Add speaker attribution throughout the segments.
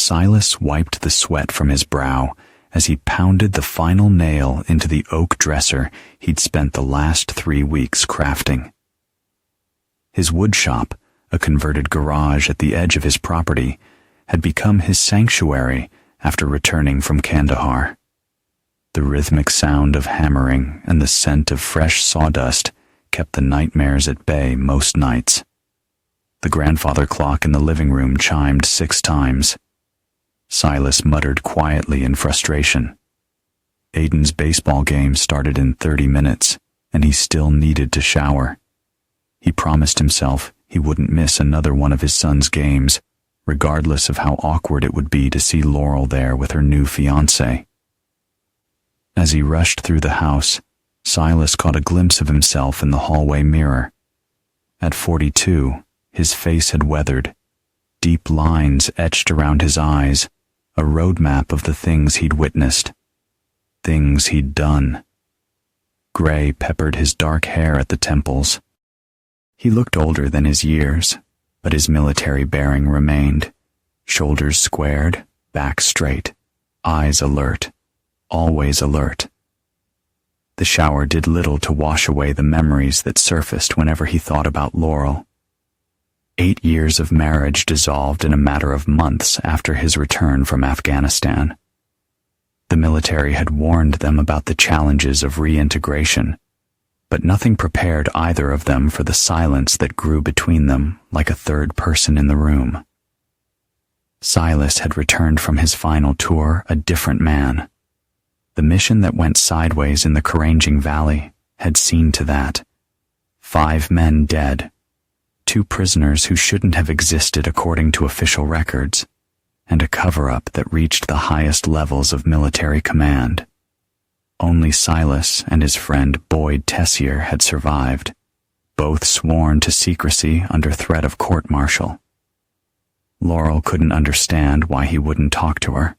Speaker 1: Silas wiped the sweat from his brow as he pounded the final nail into the oak dresser he'd spent the last 3 weeks crafting. His woodshop, a converted garage at the edge of his property, had become his sanctuary after returning from Kandahar. The rhythmic sound of hammering and the scent of fresh sawdust kept the nightmares at bay most nights. The grandfather clock in the living room chimed 6 times. Silas muttered quietly in frustration. Aiden's baseball game started in 30 minutes, and he still needed to shower. He promised himself he wouldn't miss another one of his son's games, regardless of how awkward it would be to see Laurel there with her new fiancé. As he rushed through the house, Silas caught a glimpse of himself in the hallway mirror. At 42, his face had weathered, deep lines etched around his eyes, a roadmap of the things he'd witnessed, things he'd done. Gray peppered his dark hair at the temples. He looked older than his years, but his military bearing remained, shoulders squared, back straight, eyes alert, always alert. The shower did little to wash away the memories that surfaced whenever he thought about Laurel. 8 years of marriage dissolved in a matter of months after his return from Afghanistan. The military had warned them about the challenges of reintegration, but nothing prepared either of them for the silence that grew between them like a third person in the room. Silas had returned from his final tour a different man. The mission that went sideways in the Karanging Valley had seen to that. 5 men dead, 2 prisoners who shouldn't have existed according to official records, and a cover-up that reached the highest levels of military command. Only Silas and his friend Boyd Tessier had survived, both sworn to secrecy under threat of court-martial. Laurel couldn't understand why he wouldn't talk to her.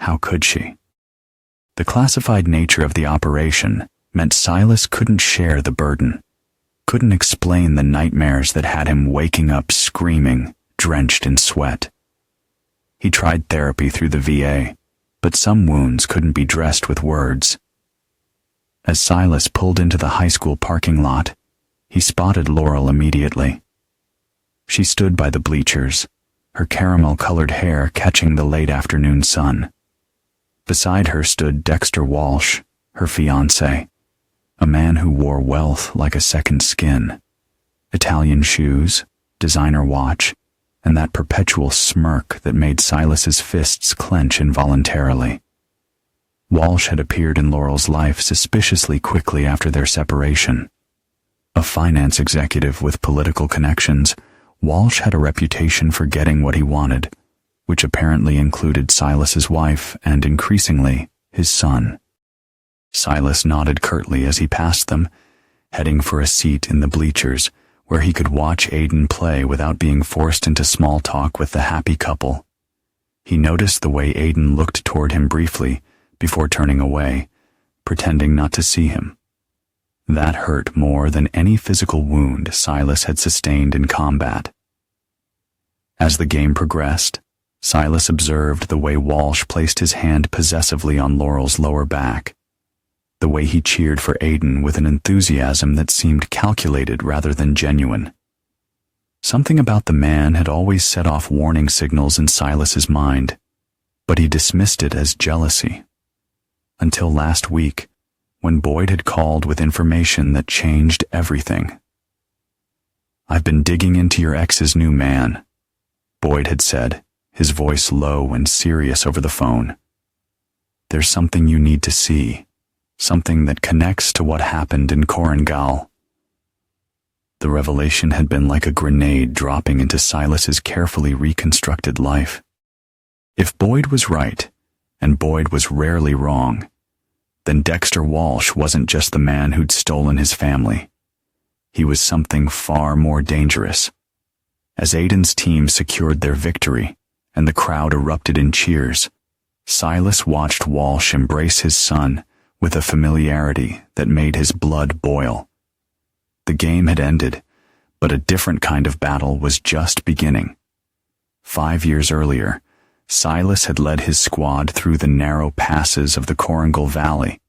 Speaker 1: How could she? The classified nature of the operation meant Silas couldn't share the burden, couldn't explain the nightmares that had him waking up screaming, drenched in sweat. He tried therapy through the VA, but some wounds couldn't be dressed with words. As Silas pulled into the high school parking lot, he spotted Laurel immediately. She stood by the bleachers, her caramel-colored hair catching the late afternoon sun. Beside her stood Dexter Walsh, her fiancé, a man who wore wealth like a second skin. Italian shoes, designer watch, and that perpetual smirk that made Silas's fists clench involuntarily. Walsh had appeared in Laurel's life suspiciously quickly after their separation. A finance executive with political connections, Walsh had a reputation for getting what he wanted, which apparently included Silas's wife and, increasingly, his son. Silas nodded curtly as he passed them, heading for a seat in the bleachers where he could watch Aiden play without being forced into small talk with the happy couple. He noticed the way Aiden looked toward him briefly before turning away, pretending not to see him. That hurt more than any physical wound Silas had sustained in combat. As the game progressed, Silas observed the way Walsh placed his hand possessively on Laurel's lower back, the way he cheered for Aiden with an enthusiasm that seemed calculated rather than genuine. Something about the man had always set off warning signals in Silas's mind, but he dismissed it as jealousy. Until last week, when Boyd had called with information that changed everything. "I've been digging into your ex's new man," Boyd had said, his voice low and serious over the phone. "There's something you need to see. Something that connects to what happened in Korengal." The revelation had been like a grenade dropping into Silas's carefully reconstructed life. If Boyd was right, and Boyd was rarely wrong, then Dexter Walsh wasn't just the man who'd stolen his family. He was something far more dangerous. As Aiden's team secured their victory, and the crowd erupted in cheers, Silas watched Walsh embrace his son with a familiarity that made his blood boil. The game had ended, but a different kind of battle was just beginning. 5 years earlier, Silas had led his squad through the narrow passes of the Korangal Valley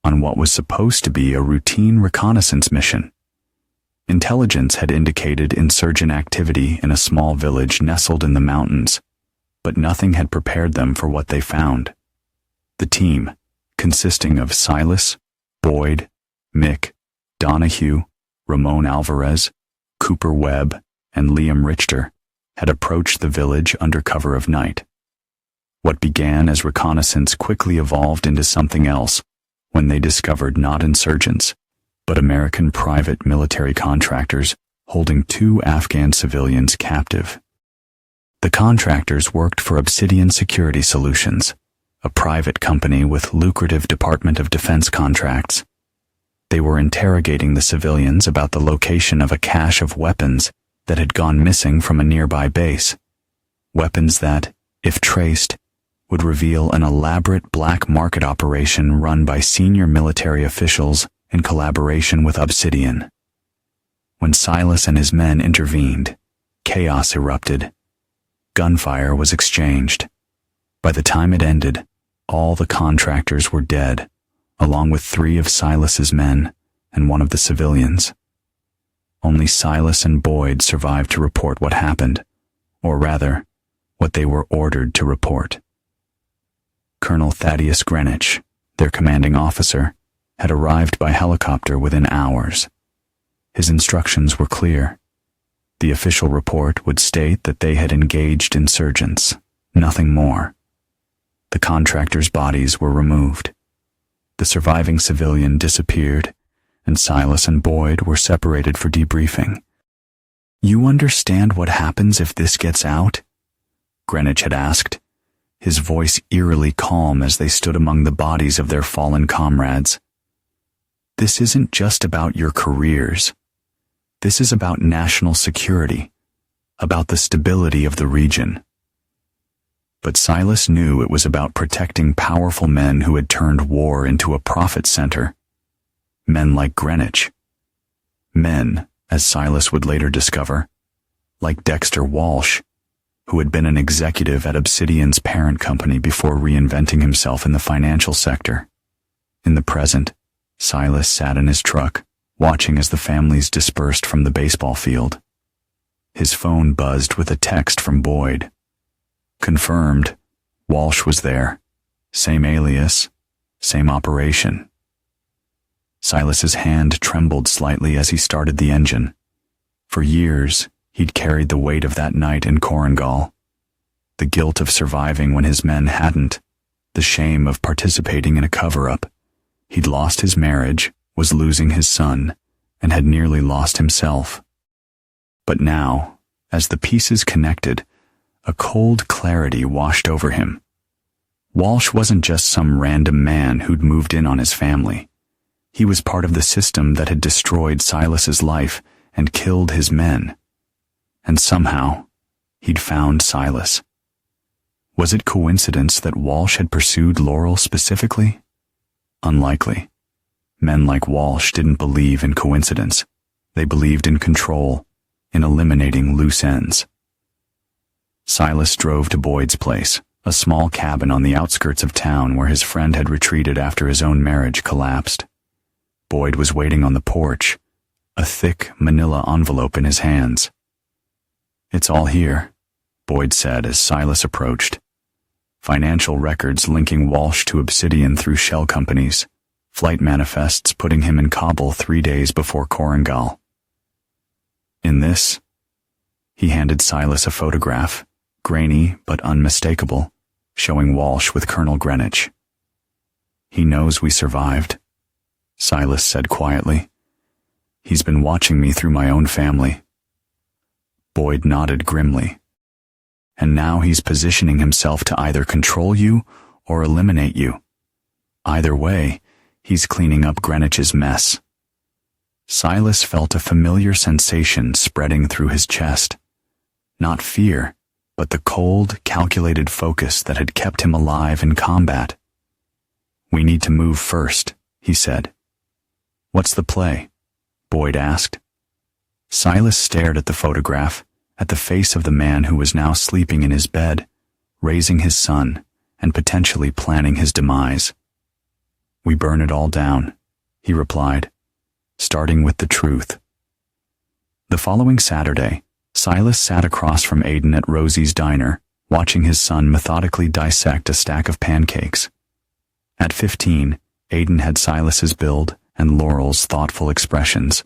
Speaker 1: on what was supposed to be a routine reconnaissance mission. Intelligence had indicated insurgent activity in a small village nestled in the mountains, but nothing had prepared them for what they found. The team, consisting of Silas, Boyd, Mick, Donahue, Ramon Alvarez, Cooper Webb, and Liam Richter, had approached the village under cover of night. What began as reconnaissance quickly evolved into something else when they discovered not insurgents, but American private military contractors holding 2 Afghan civilians captive. The contractors worked for Obsidian Security Solutions, a private company with lucrative Department of Defense contracts. They were interrogating the civilians about the location of a cache of weapons that had gone missing from a nearby base. Weapons that, if traced, would reveal an elaborate black market operation run by senior military officials in collaboration with Obsidian. When Silas and his men intervened, chaos erupted. Gunfire was exchanged. By the time it ended, all the contractors were dead, along with 3 of Silas's men and 1 of the civilians. Only Silas and Boyd survived to report what happened, or rather, what they were ordered to report. Colonel Thaddeus Greenwich, their commanding officer, had arrived by helicopter within hours. His instructions were clear. The official report would state that they had engaged insurgents, nothing more. The contractors' bodies were removed. The surviving civilian disappeared, and Silas and Boyd were separated for debriefing. "You understand what happens if this gets out?" Greenwich had asked, his voice eerily calm as they stood among the bodies of their fallen comrades. "This isn't just about your careers. This is about national security, about the stability of the region." But Silas knew it was about protecting powerful men who had turned war into a profit center. Men like Greenwich. Men, as Silas would later discover, like Dexter Walsh, who had been an executive at Obsidian's parent company before reinventing himself in the financial sector. In the present, Silas sat in his truck, watching as the families dispersed from the baseball field. His phone buzzed with a text from Boyd. Confirmed, Walsh was there. Same alias, same operation. Silas's hand trembled slightly as he started the engine. For years, he'd carried the weight of that night in Korangal. The guilt of surviving when his men hadn't, the shame of participating in a cover-up. He'd lost his marriage, was losing his son, and had nearly lost himself. But now, as the pieces connected, a cold clarity washed over him. Walsh wasn't just some random man who'd moved in on his family. He was part of the system that had destroyed Silas's life and killed his men. And somehow, he'd found Silas. Was it coincidence that Walsh had pursued Laurel specifically? Unlikely. Men like Walsh didn't believe in coincidence. They believed in control, in eliminating loose ends. Silas drove to Boyd's place, a small cabin on the outskirts of town where his friend had retreated after his own marriage collapsed. Boyd was waiting on the porch, a thick manila envelope in his hands. "It's all here," Boyd said as Silas approached. Financial records linking Walsh to Obsidian through shell companies, flight manifests putting him in Kabul 3 days before Korangal. In this, he handed Silas a photograph, grainy but unmistakable, showing Walsh with Colonel Greenwich. "He knows we survived," Silas said quietly. "He's been watching me through my own family." Boyd nodded grimly. "And now he's positioning himself to either control you or eliminate you. Either way, he's cleaning up Greenwich's mess." Silas felt a familiar sensation spreading through his chest. Not fear, but the cold, calculated focus that had kept him alive in combat. "We need to move first," he said. "What's the play?" Boyd asked. Silas stared at the photograph, at the face of the man who was now sleeping in his bed, raising his son, and potentially planning his demise. "We burn it all down," he replied, starting with the truth. The following Saturday, Silas sat across from Aiden at Rosie's diner, watching his son methodically dissect a stack of pancakes. At 15, Aiden had Silas's build and Laurel's thoughtful expressions.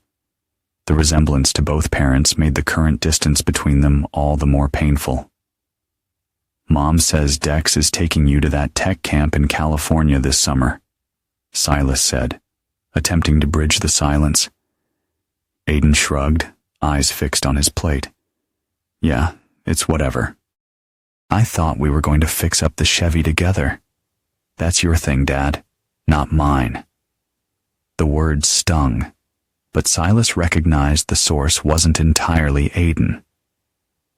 Speaker 1: The resemblance to both parents made the current distance between them all the more painful. "Mom says Dex is taking you to that tech camp in California this summer," Silas said, attempting to bridge the silence. Aiden shrugged, eyes fixed on his plate. "Yeah, it's whatever. I thought we were going to fix up the Chevy together. That's your thing, Dad, not mine." The words stung, but Silas recognized the source wasn't entirely Aiden.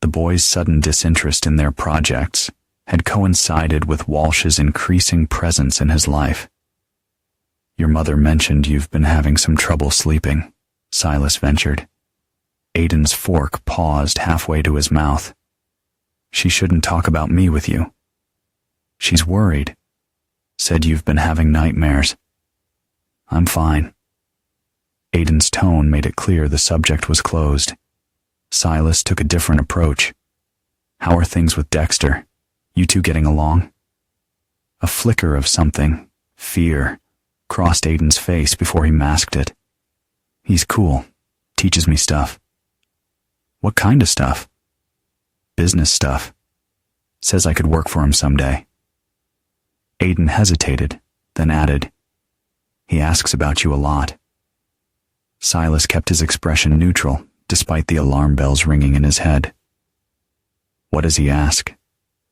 Speaker 1: The boy's sudden disinterest in their projects had coincided with Walsh's increasing presence in his life. "Your mother mentioned you've been having some trouble sleeping," Silas ventured. Aiden's fork paused halfway to his mouth. "She shouldn't talk about me with you. She's worried. Said you've been having nightmares." "I'm fine." Aiden's tone made it clear the subject was closed. Silas took a different approach. "How are things with Dexter? You two getting along?" A flicker of something, fear, crossed Aiden's face before he masked it. "He's cool. Teaches me stuff." "What kind of stuff?" "Business stuff. Says I could work for him someday." Aiden hesitated, then added, "He asks about you a lot." Silas kept his expression neutral, despite the alarm bells ringing in his head. "What does he ask?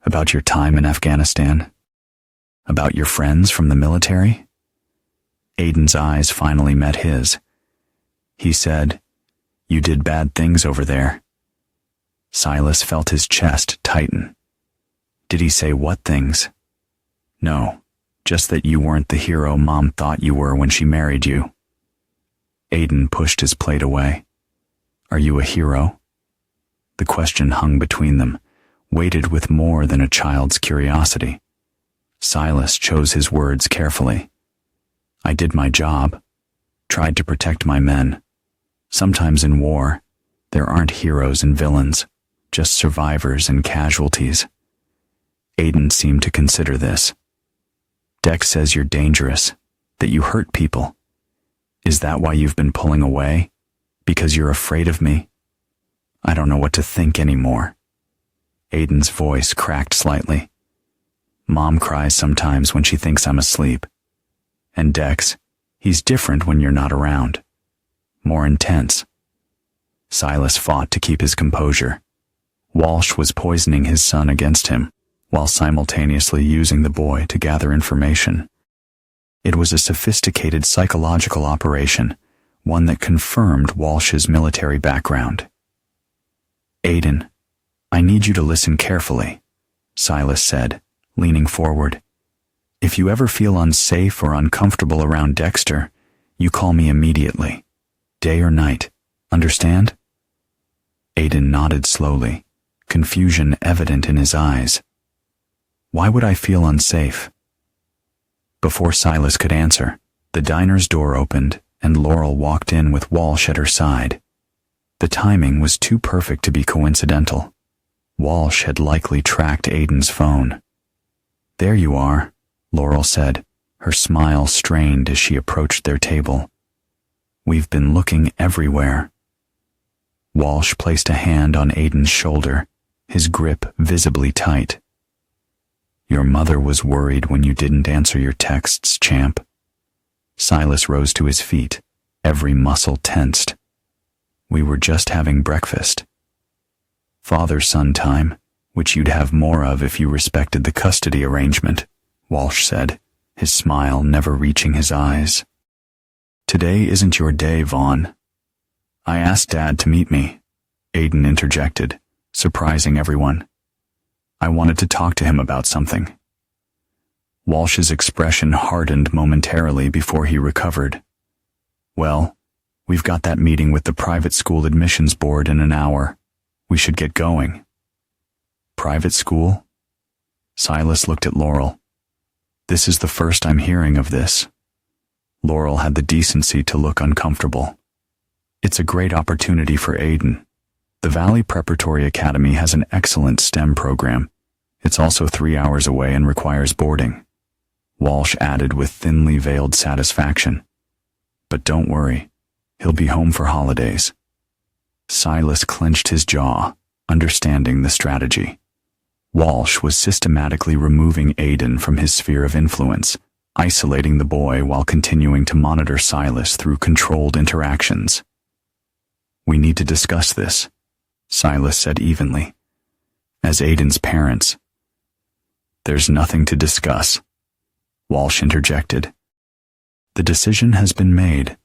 Speaker 1: About your time in Afghanistan? About your friends from the military?" Aiden's eyes finally met his. He said, "You did bad things over there." Silas felt his chest tighten. "Did he say what things?" "No, just that you weren't the hero Mom thought you were when she married you." Aiden pushed his plate away. "Are you a hero?" The question hung between them, weighted with more than a child's curiosity. Silas chose his words carefully. "I did my job. Tried to protect my men. Sometimes in war, there aren't heroes and villains, just survivors and casualties." Aiden seemed to consider this. "Dex says you're dangerous, that you hurt people. Is that why you've been pulling away? Because you're afraid of me? I don't know what to think anymore." Aiden's voice cracked slightly. "Mom cries sometimes when she thinks I'm asleep. And Dex, he's different when you're not around. More intense." Silas fought to keep his composure. Walsh was poisoning his son against him, while simultaneously using the boy to gather information. It was a sophisticated psychological operation, one that confirmed Walsh's military background. "Aiden, I need you to listen carefully," Silas said, leaning forward. "If you ever feel unsafe or uncomfortable around Dexter, you call me immediately, day or night. Understand?" Aiden nodded slowly, confusion evident in his eyes. "Why would I feel unsafe?" Before Silas could answer, the diner's door opened and Laurel walked in with Walsh at her side. The timing was too perfect to be coincidental. Walsh had likely tracked Aiden's phone. "There you are," Laurel said, her smile strained as she approached their table. "We've been looking everywhere." Walsh placed a hand on Aiden's shoulder, his grip visibly tight. "Your mother was worried when you didn't answer your texts, champ." Silas rose to his feet, every muscle tensed. "We were just having breakfast. Father-son time, which you'd have more of if you respected the custody arrangement," Walsh said, his smile never reaching his eyes. "Today isn't your day, Vaughn." "I asked Dad to meet me," Aiden interjected, surprising everyone. "I wanted to talk to him about something." Walsh's expression hardened momentarily before he recovered. "Well, we've got that meeting with the private school admissions board in an hour. We should get going." "Private school?" Silas looked at Laurel. "This is the first I'm hearing of this." Laurel had the decency to look uncomfortable. "It's a great opportunity for Aiden. The Valley Preparatory Academy has an excellent STEM program. It's also 3 hours away and requires boarding," Walsh added with thinly veiled satisfaction. "But don't worry, he'll be home for holidays." Silas clenched his jaw, understanding the strategy. Walsh was systematically removing Aiden from his sphere of influence, isolating the boy while continuing to monitor Silas through controlled interactions. "We need to discuss this," Silas said evenly. "As Aiden's parents." "There's nothing to discuss," Walsh interjected. "The decision has been made."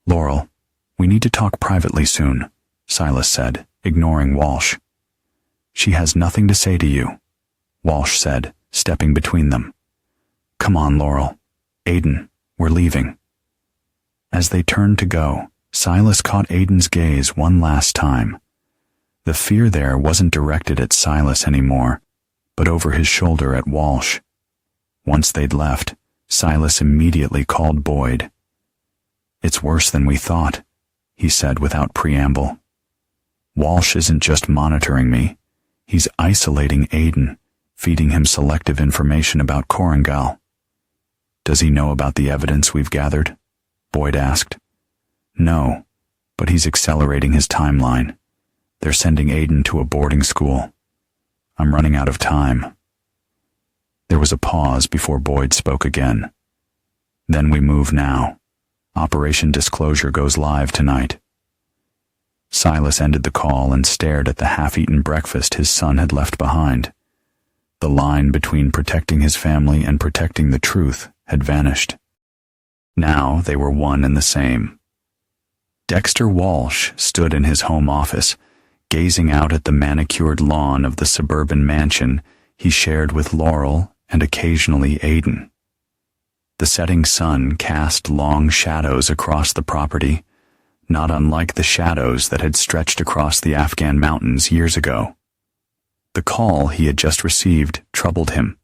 Speaker 1: "Laurel, we need to talk privately soon," Silas said, ignoring Walsh. "She has nothing to say to you," Walsh said, stepping between them. "Come on, Laurel. Aiden, we're leaving." As they turned to go, Silas caught Aiden's gaze one last time. The fear there wasn't directed at Silas anymore, but over his shoulder at Walsh. Once they'd left, Silas immediately called Boyd. "It's worse than we thought," he said without preamble. "Walsh isn't just monitoring me. He's isolating Aiden, feeding him selective information about Korengal." "Does he know about the evidence we've gathered?" Boyd asked. "No, but he's accelerating his timeline. They're sending Aiden to a boarding school. I'm running out of time." There was a pause before Boyd spoke again. "Then we move now. Operation Disclosure goes live tonight." Silas ended the call and stared at the half-eaten breakfast his son had left behind. The line between protecting his family and protecting the truth had vanished. Now they were one and the same. Dexter Walsh stood in his home office, gazing out at the manicured lawn of the suburban mansion he shared with Laurel and occasionally Aiden. The setting sun cast long shadows across the property, not unlike the shadows that had stretched across the Afghan mountains years ago. The call he had just received troubled him.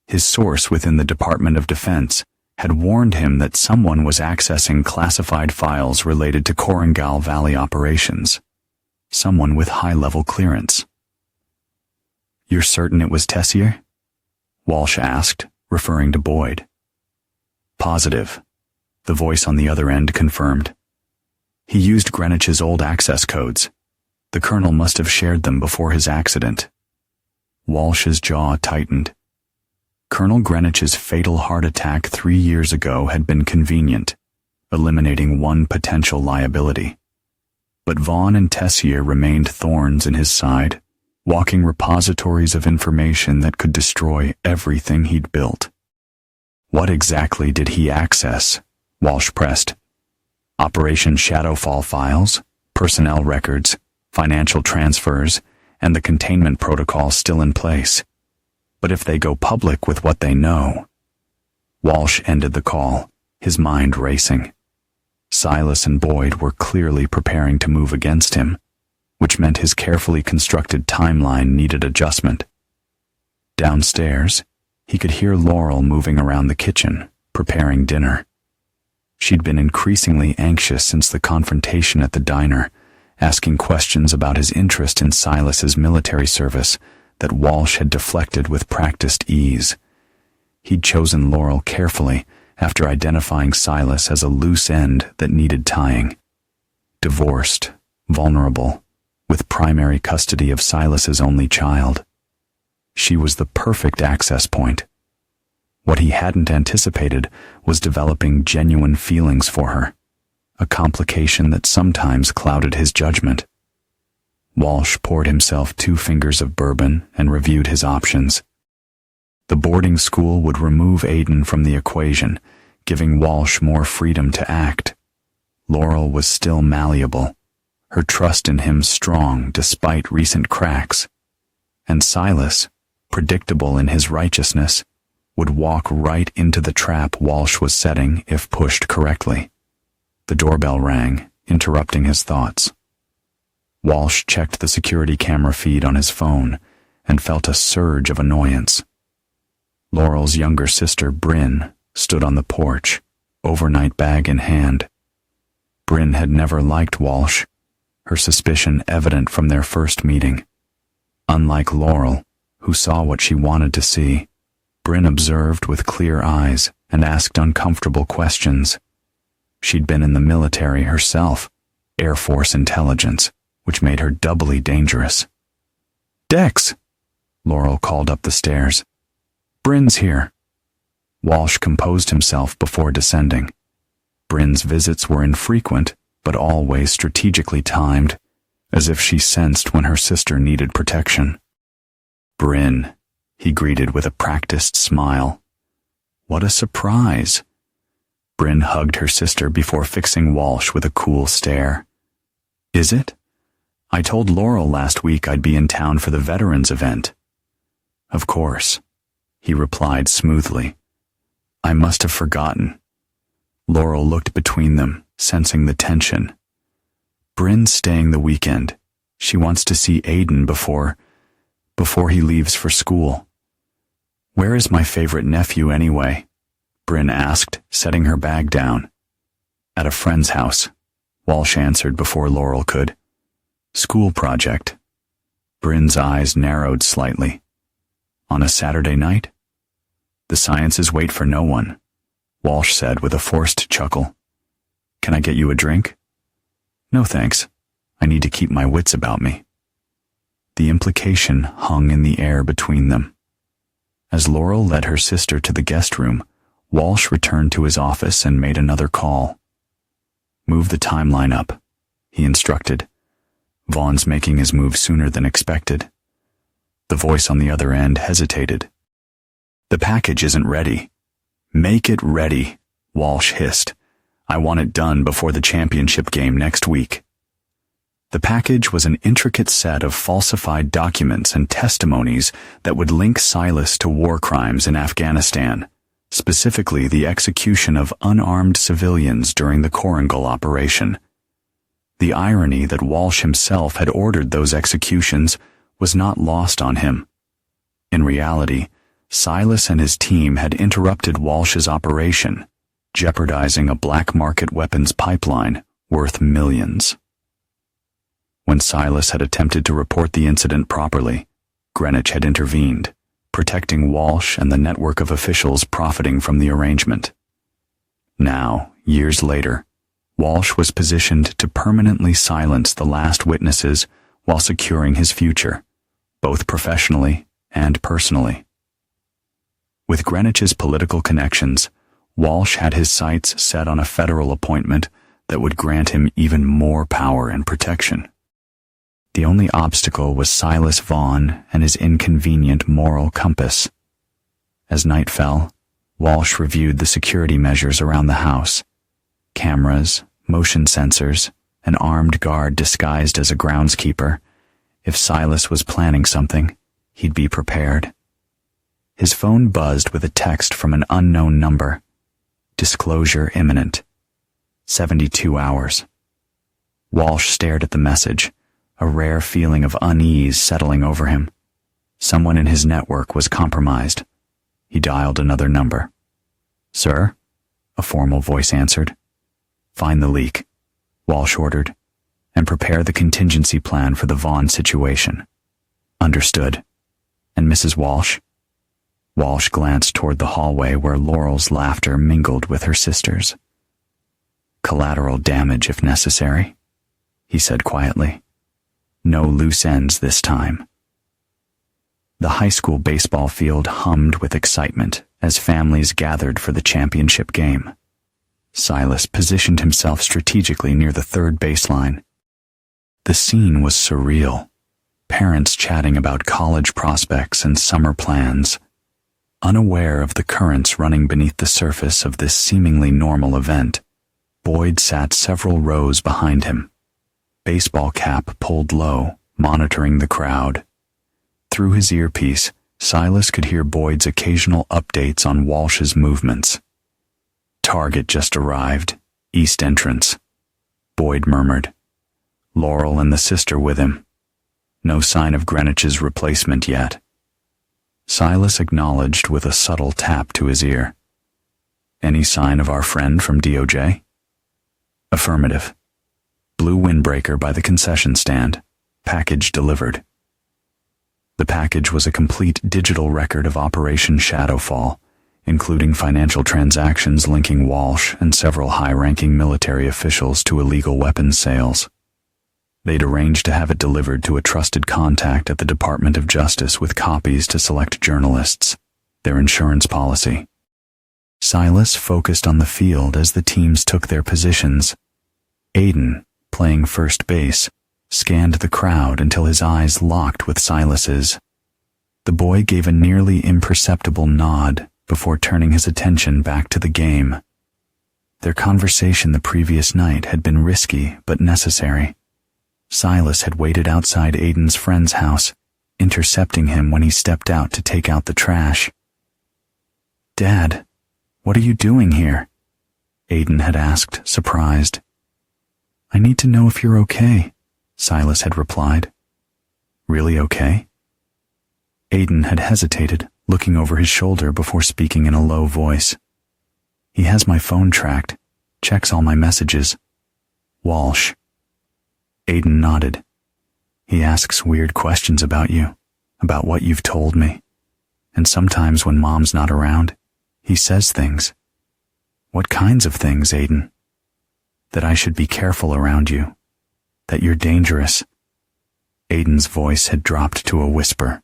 Speaker 1: His source within the Department of Defense had warned him that someone was accessing classified files related to Korengal Valley operations. Someone with high-level clearance. "You're certain it was Tessier?" Walsh asked, referring to Boyd. "Positive," the voice on the other end confirmed. "He used Greenwich's old access codes. The colonel must have shared them before his accident." Walsh's jaw tightened. Colonel Greenwich's fatal heart attack 3 years ago had been convenient, eliminating one potential liability. But Vaughn and Tessier remained thorns in his side, walking repositories of information that could destroy everything he'd built. "What exactly did he access?" Walsh pressed. "Operation Shadowfall files, personnel records, financial transfers, and the containment protocol still in place. But if they go public with what they know..." Walsh ended the call, his mind racing. Silas and Boyd were clearly preparing to move against him, which meant his carefully constructed timeline needed adjustment. Downstairs, he could hear Laurel moving around the kitchen, preparing dinner. She'd been increasingly anxious since the confrontation at the diner, asking questions about his interest in Silas's military service that Walsh had deflected with practiced ease. He'd chosen Laurel carefully after identifying Silas as a loose end that needed tying. Divorced, vulnerable, with primary custody of Silas's only child. She was the perfect access point. What he hadn't anticipated was developing genuine feelings for her, a complication that sometimes clouded his judgment. Walsh poured himself 2 fingers of bourbon and reviewed his options. The boarding school would remove Aiden from the equation, giving Walsh more freedom to act. Laurel was still malleable, her trust in him strong despite recent cracks. And Silas, predictable in his righteousness, would walk right into the trap Walsh was setting if pushed correctly. The doorbell rang, interrupting his thoughts. Walsh checked the security camera feed on his phone, and felt a surge of annoyance. Laurel's younger sister, Bryn, stood on the porch, overnight bag in hand. Bryn had never liked Walsh, her suspicion evident from their first meeting. Unlike Laurel, who saw what she wanted to see, Bryn observed with clear eyes and asked uncomfortable questions. She'd been in the military herself, Air Force intelligence, which made her doubly dangerous. "Dex!" Laurel called up the stairs. "Bryn's here." Walsh composed himself before descending. Bryn's visits were infrequent, but always strategically timed, as if she sensed when her sister needed protection. "Bryn," he greeted with a practiced smile. "What a surprise." Bryn hugged her sister before fixing Walsh with a cool stare. "Is it? I told Laurel last week I'd be in town for the veterans event." "Of course," he replied smoothly. "I must have forgotten." Laurel looked between them, sensing the tension. "Bryn's staying the weekend. She wants to see Aiden before he leaves for school." "Where is my favorite nephew anyway?" Bryn asked, setting her bag down. "At a friend's house," Walsh answered before Laurel could. "School project." Bryn's eyes narrowed slightly. "On a Saturday night?" "The sciences wait for no one," Walsh said with a forced chuckle. "Can I get you a drink?" "No thanks. I need to keep my wits about me." The implication hung in the air between them. As Laurel led her sister to the guest room, Walsh returned to his office and made another call. "Move the timeline up," he instructed. "Vaughn's making his move sooner than expected." The voice on the other end hesitated. "The package isn't ready." "Make it ready," Walsh hissed. "I want it done before the championship game next week." The package was an intricate set of falsified documents and testimonies that would link Silas to war crimes in Afghanistan, specifically the execution of unarmed civilians during the Korangal operation. The irony that Walsh himself had ordered those executions was not lost on him. In reality, Silas and his team had interrupted Walsh's operation, jeopardizing a black market weapons pipeline worth millions. When Silas had attempted to report the incident properly, Greenwich had intervened, protecting Walsh and the network of officials profiting from the arrangement. Now, years later, Walsh was positioned to permanently silence the last witnesses while securing his future, both professionally and personally. With Greenwich's political connections, Walsh had his sights set on a federal appointment that would grant him even more power and protection. The only obstacle was Silas Vaughn and his inconvenient moral compass. As night fell, Walsh reviewed the security measures around the house. Cameras, motion sensors, an armed guard disguised as a groundskeeper. If Silas was planning something, he'd be prepared. His phone buzzed with a text from an unknown number. Disclosure imminent. 72 hours. Walsh stared at the message, a rare feeling of unease settling over him. Someone in his network was compromised. He dialed another number. "Sir?" a formal voice answered. "Find the leak," Walsh ordered, "and prepare the contingency plan for the Vaughn situation." "Understood. And Mrs. Walsh?" Walsh glanced toward the hallway where Laurel's laughter mingled with her sister's. "Collateral damage if necessary," he said quietly. "No loose ends this time." The high school baseball field hummed with excitement as families gathered for the championship game. Silas positioned himself strategically near the third baseline. The scene was surreal. Parents chatting about college prospects and summer plans. Unaware of the currents running beneath the surface of this seemingly normal event, Boyd sat several rows behind him, baseball cap pulled low, monitoring the crowd. Through his earpiece, Silas could hear Boyd's occasional updates on Walsh's movements. "Target just arrived, east entrance," Boyd murmured. "Laurel and the sister with him." No sign of Greenwich's replacement yet. Silas acknowledged with a subtle tap to his ear. Any sign of our friend from DOJ? Affirmative. Blue windbreaker by the concession stand. Package delivered. The package was a complete digital record of Operation Shadowfall, including financial transactions linking Walsh and several high-ranking military officials to illegal weapons sales. They'd arranged to have it delivered to a trusted contact at the Department of Justice with copies to select journalists, their insurance policy. Silas focused on the field as the teams took their positions. Aiden, playing first base, scanned the crowd until his eyes locked with Silas's. The boy gave a nearly imperceptible nod before turning his attention back to the game. Their conversation the previous night had been risky but necessary. Silas had waited outside Aiden's friend's house, intercepting him when he stepped out to take out the trash. "Dad, what are you doing here?" Aiden had asked, surprised. "I need to know if you're okay," Silas had replied. "Really okay?" Aiden had hesitated, looking over his shoulder before speaking in a low voice. "He has my phone tracked, checks all my messages. Walsh." Aiden nodded. "He asks weird questions about you, about what you've told me. And sometimes when Mom's not around, he says things." "What kinds of things, Aiden?" "That I should be careful around you. That you're dangerous." Aiden's voice had dropped to a whisper.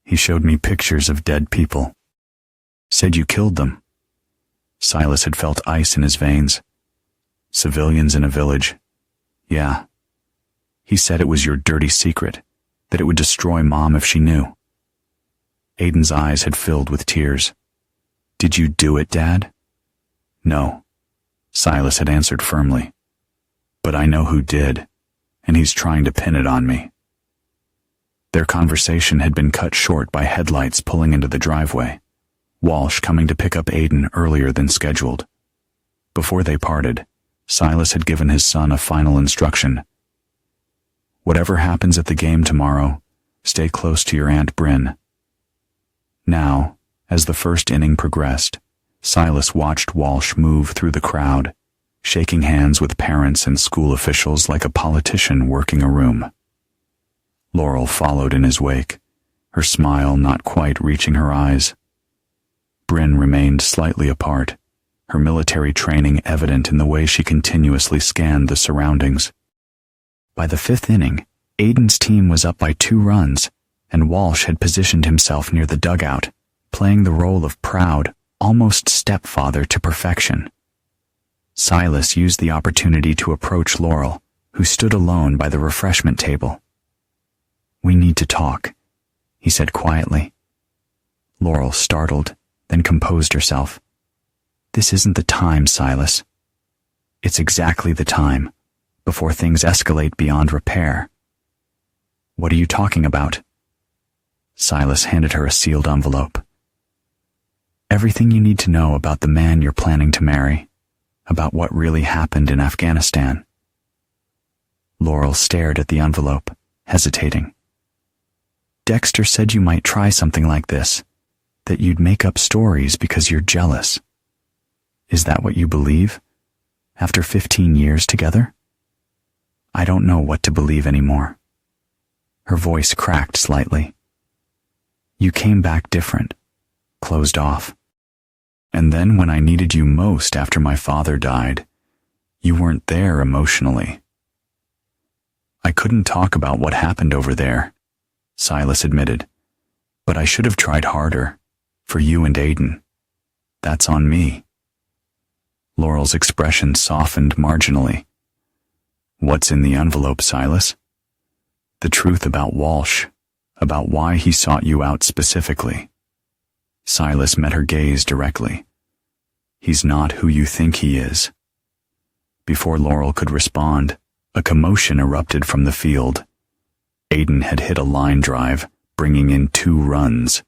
Speaker 1: "He showed me pictures of dead people. Said you killed them." Silas had felt ice in his veins. "Civilians in a village. Yeah. He said it was your dirty secret, that it would destroy Mom if she knew." Aiden's eyes had filled with tears. "Did you do it, Dad?" "No," Silas had answered firmly. "But I know who did, and he's trying to pin it on me." Their conversation had been cut short by headlights pulling into the driveway, Walsh coming to pick up Aiden earlier than scheduled. Before they parted, Silas had given his son a final instruction. "Whatever happens at the game tomorrow, stay close to your Aunt Bryn." Now, as the first inning progressed, Silas watched Walsh move through the crowd, shaking hands with parents and school officials like a politician working a room. Laurel followed in his wake, her smile not quite reaching her eyes. Bryn remained slightly apart, her military training evident in the way she continuously scanned the surroundings. By the fifth inning, Aiden's team was up by 2 runs, and Walsh had positioned himself near the dugout, playing the role of proud, almost stepfather to perfection. Silas used the opportunity to approach Laurel, who stood alone by the refreshment table. "We need to talk," he said quietly. Laurel startled, then composed herself. "This isn't the time, Silas. It's exactly the time, before things escalate beyond repair." "What are you talking about?" Silas handed her a sealed envelope. "Everything you need to know about the man you're planning to marry, about what really happened in Afghanistan." Laurel stared at the envelope, hesitating. "Dexter said you might try something like this, that you'd make up stories because you're jealous. Is that what you believe, after 15 years together?" "I don't know what to believe anymore." Her voice cracked slightly. "You came back different, closed off. And then when I needed you most after my father died, you weren't there emotionally." "I couldn't talk about what happened over there," Silas admitted. "But I should have tried harder, for you and Aiden. That's on me." Laurel's expression softened marginally. "What's in the envelope, Silas?" "The truth about Walsh, about why he sought you out specifically." Silas met her gaze directly. "He's not who you think he is." Before Laurel could respond, a commotion erupted from the field. Aiden had hit a line drive, bringing in 2 runs.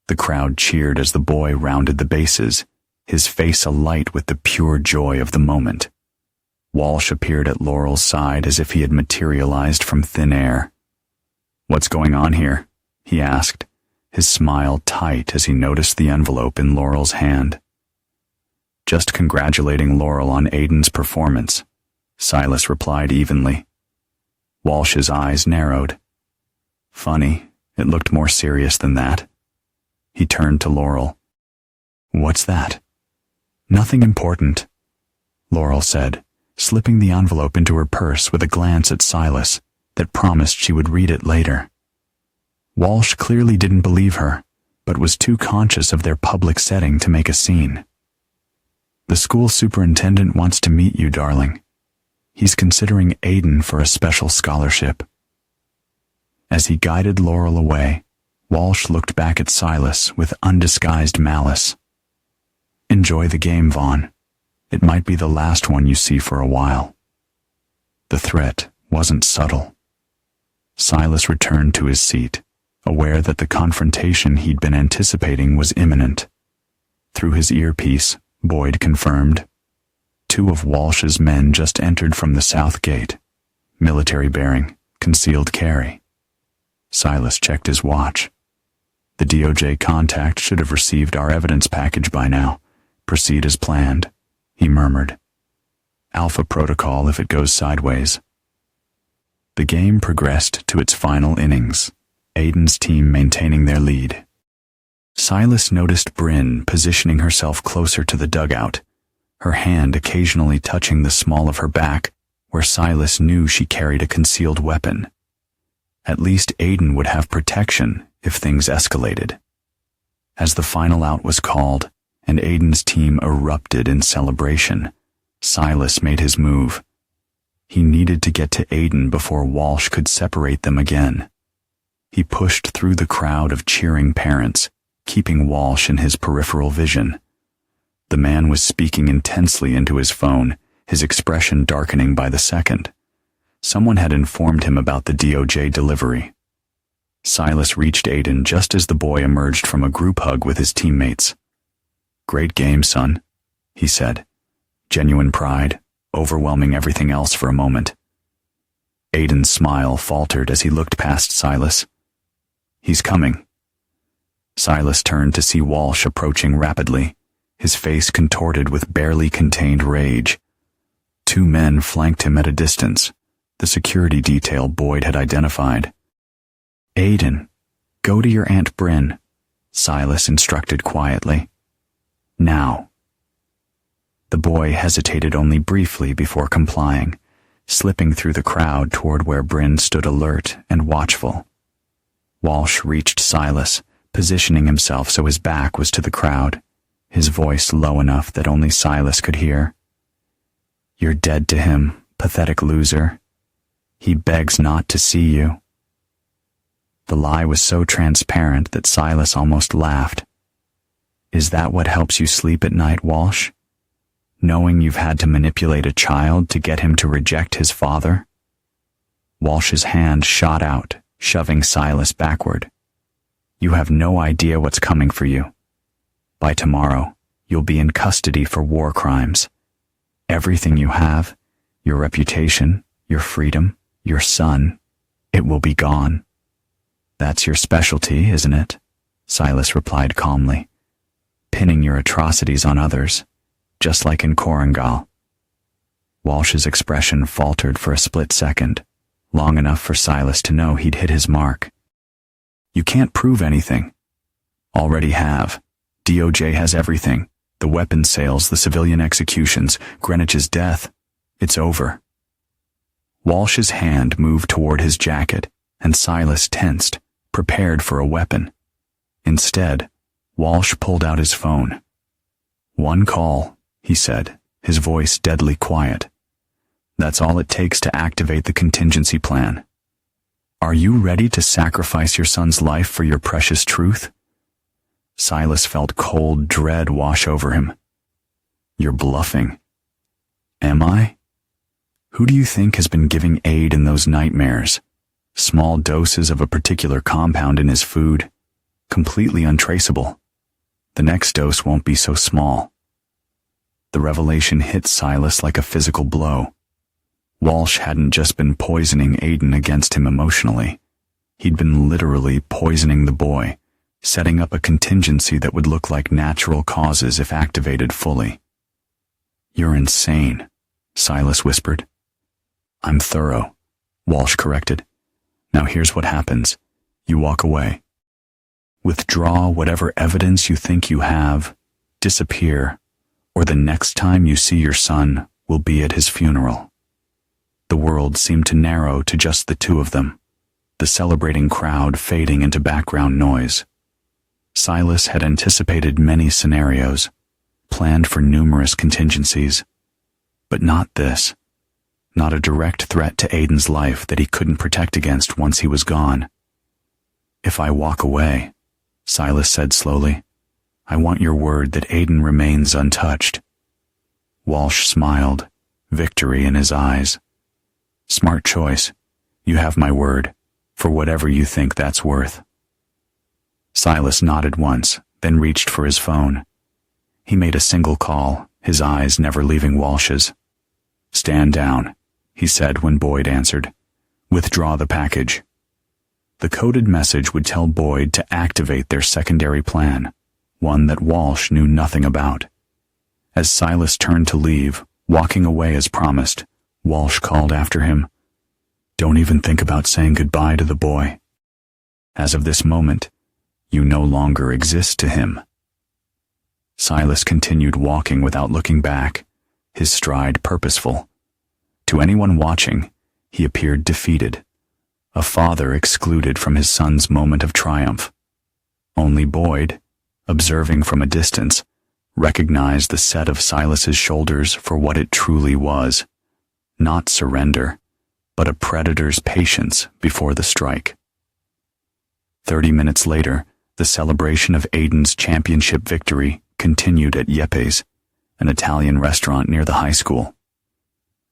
Speaker 1: The crowd cheered as the boy rounded the bases, his face alight with the pure joy of the moment. Walsh appeared at Laurel's side as if he had materialized from thin air, "What's going on here?" he asked, his smile tight as he noticed the envelope in Laurel's hand. "Just congratulating Laurel on Aiden's performance," Silas replied evenly. Walsh's eyes narrowed. Funny, it looked more serious than that. He turned to Laurel. "What's that?" "Nothing important," Laurel said, slipping the envelope into her purse with a glance at Silas that promised she would read it later. Walsh clearly didn't believe her, but was too conscious of their public setting to make a scene. "The school superintendent wants to meet you, darling. He's considering Aiden for a special scholarship." As he guided Laurel away, Walsh looked back at Silas with undisguised malice. "Enjoy the game, Vaughn. It might be the last one you see for a while." The threat wasn't subtle. Silas returned to his seat, aware that the confrontation he'd been anticipating was imminent. Through his earpiece, Boyd confirmed. 2 of Walsh's men just entered from the south gate. Military bearing, concealed carry. Silas checked his watch. "The DOJ contact should have received our evidence package by now. Proceed as planned," he murmured. "Alpha protocol if it goes sideways." The game progressed to its final innings, Aiden's team maintaining their lead. Silas noticed Bryn positioning herself closer to the dugout, her hand occasionally touching the small of her back, where Silas knew she carried a concealed weapon. At least Aiden would have protection if things escalated. As the final out was called, and Aiden's team erupted in celebration, Silas made his move. He needed to get to Aiden before Walsh could separate them again. He pushed through the crowd of cheering parents, keeping Walsh in his peripheral vision. The man was speaking intensely into his phone, his expression darkening by the second. Someone had informed him about the DOJ delivery. Silas reached Aiden just as the boy emerged from a group hug with his teammates. "Great game, son," he said, genuine pride overwhelming everything else for a moment. Aiden's smile faltered as he looked past Silas. "He's coming." Silas turned to see Walsh approaching rapidly, his face contorted with barely contained rage. 2 men flanked him at a distance, the security detail Boyd had identified. "Aiden, go to your Aunt Bryn," Silas instructed quietly. "Now." The boy hesitated only briefly before complying, slipping through the crowd toward where Bryn stood alert and watchful. Walsh reached Silas, positioning himself so his back was to the crowd, his voice low enough that only Silas could hear. "You're dead to him, pathetic loser. He begs not to see you." The lie was so transparent that Silas almost laughed. "Is that what helps you sleep at night, Walsh? Knowing you've had to manipulate a child to get him to reject his father?" Walsh's hand shot out, shoving Silas backward. "You have no idea what's coming for you. By tomorrow, you'll be in custody for war crimes. Everything you have, your reputation, your freedom, your son, it will be gone." "That's your specialty, isn't it?" Silas replied calmly. "Pinning your atrocities on others, just like in Korangal." Walsh's expression faltered for a split second, long enough for Silas to know he'd hit his mark. "You can't prove anything." "Already have. DOJ has everything. The weapons sales, the civilian executions, Greenwich's death. It's over." Walsh's hand moved toward his jacket, and Silas tensed, prepared for a weapon. Instead, Walsh pulled out his phone. "One call," he said, his voice deadly quiet. "That's all it takes to activate the contingency plan. Are you ready to sacrifice your son's life for your precious truth?" Silas felt cold dread wash over him. "You're bluffing." "Am I? Who do you think has been giving aid in those nightmares? Small doses of a particular compound in his food, completely untraceable. The next dose won't be so small." The revelation hit Silas like a physical blow. Walsh hadn't just been poisoning Aiden against him emotionally. He'd been literally poisoning the boy, setting up a contingency that would look like natural causes if activated fully. "You're insane," Silas whispered. "I'm thorough," Walsh corrected. "Now here's what happens. You walk away. Withdraw whatever evidence you think you have, disappear, or the next time you see your son will be at his funeral." The world seemed to narrow to just the two of them, the celebrating crowd fading into background noise. Silas had anticipated many scenarios, planned for numerous contingencies, but not this. Not a direct threat to Aiden's life that he couldn't protect against once he was gone. "If I walk away," Silas said slowly, "I want your word that Aiden remains untouched." Walsh smiled, victory in his eyes. "Smart choice. You have my word, for whatever you think that's worth." Silas nodded once, then reached for his phone. He made a single call, his eyes never leaving Walsh's. "Stand down," he said when Boyd answered. "Withdraw the package." The coded message would tell Boyd to activate their secondary plan, one that Walsh knew nothing about. As Silas turned to leave, walking away as promised, Walsh called after him, "Don't even think about saying goodbye to the boy. As of this moment, you no longer exist to him." Silas continued walking without looking back, his stride purposeful. To anyone watching, he appeared defeated, a father excluded from his son's moment of triumph. Only Boyd, observing from a distance, recognized the set of Silas's shoulders for what it truly was, not surrender, but a predator's patience before the strike. 30 minutes later, the celebration of Aiden's championship victory continued at Yepes, an Italian restaurant near the high school.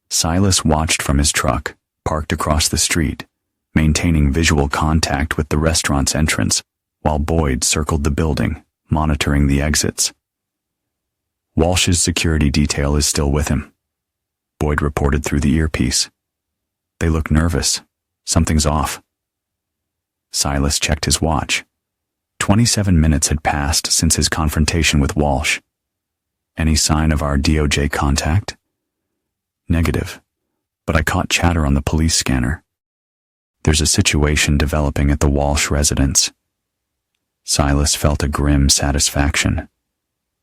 Speaker 1: Silas watched from his truck, parked across the street, maintaining visual contact with the restaurant's entrance, while Boyd circled the building, monitoring the exits. "Walsh's security detail is still with him," Boyd reported through the earpiece. "They look nervous. Something's off." Silas checked his watch. 27 minutes had passed since his confrontation with Walsh. "Any sign of our DOJ contact?" "Negative, but I caught chatter on the police scanner. There's a situation developing at the Walsh residence." Silas felt a grim satisfaction.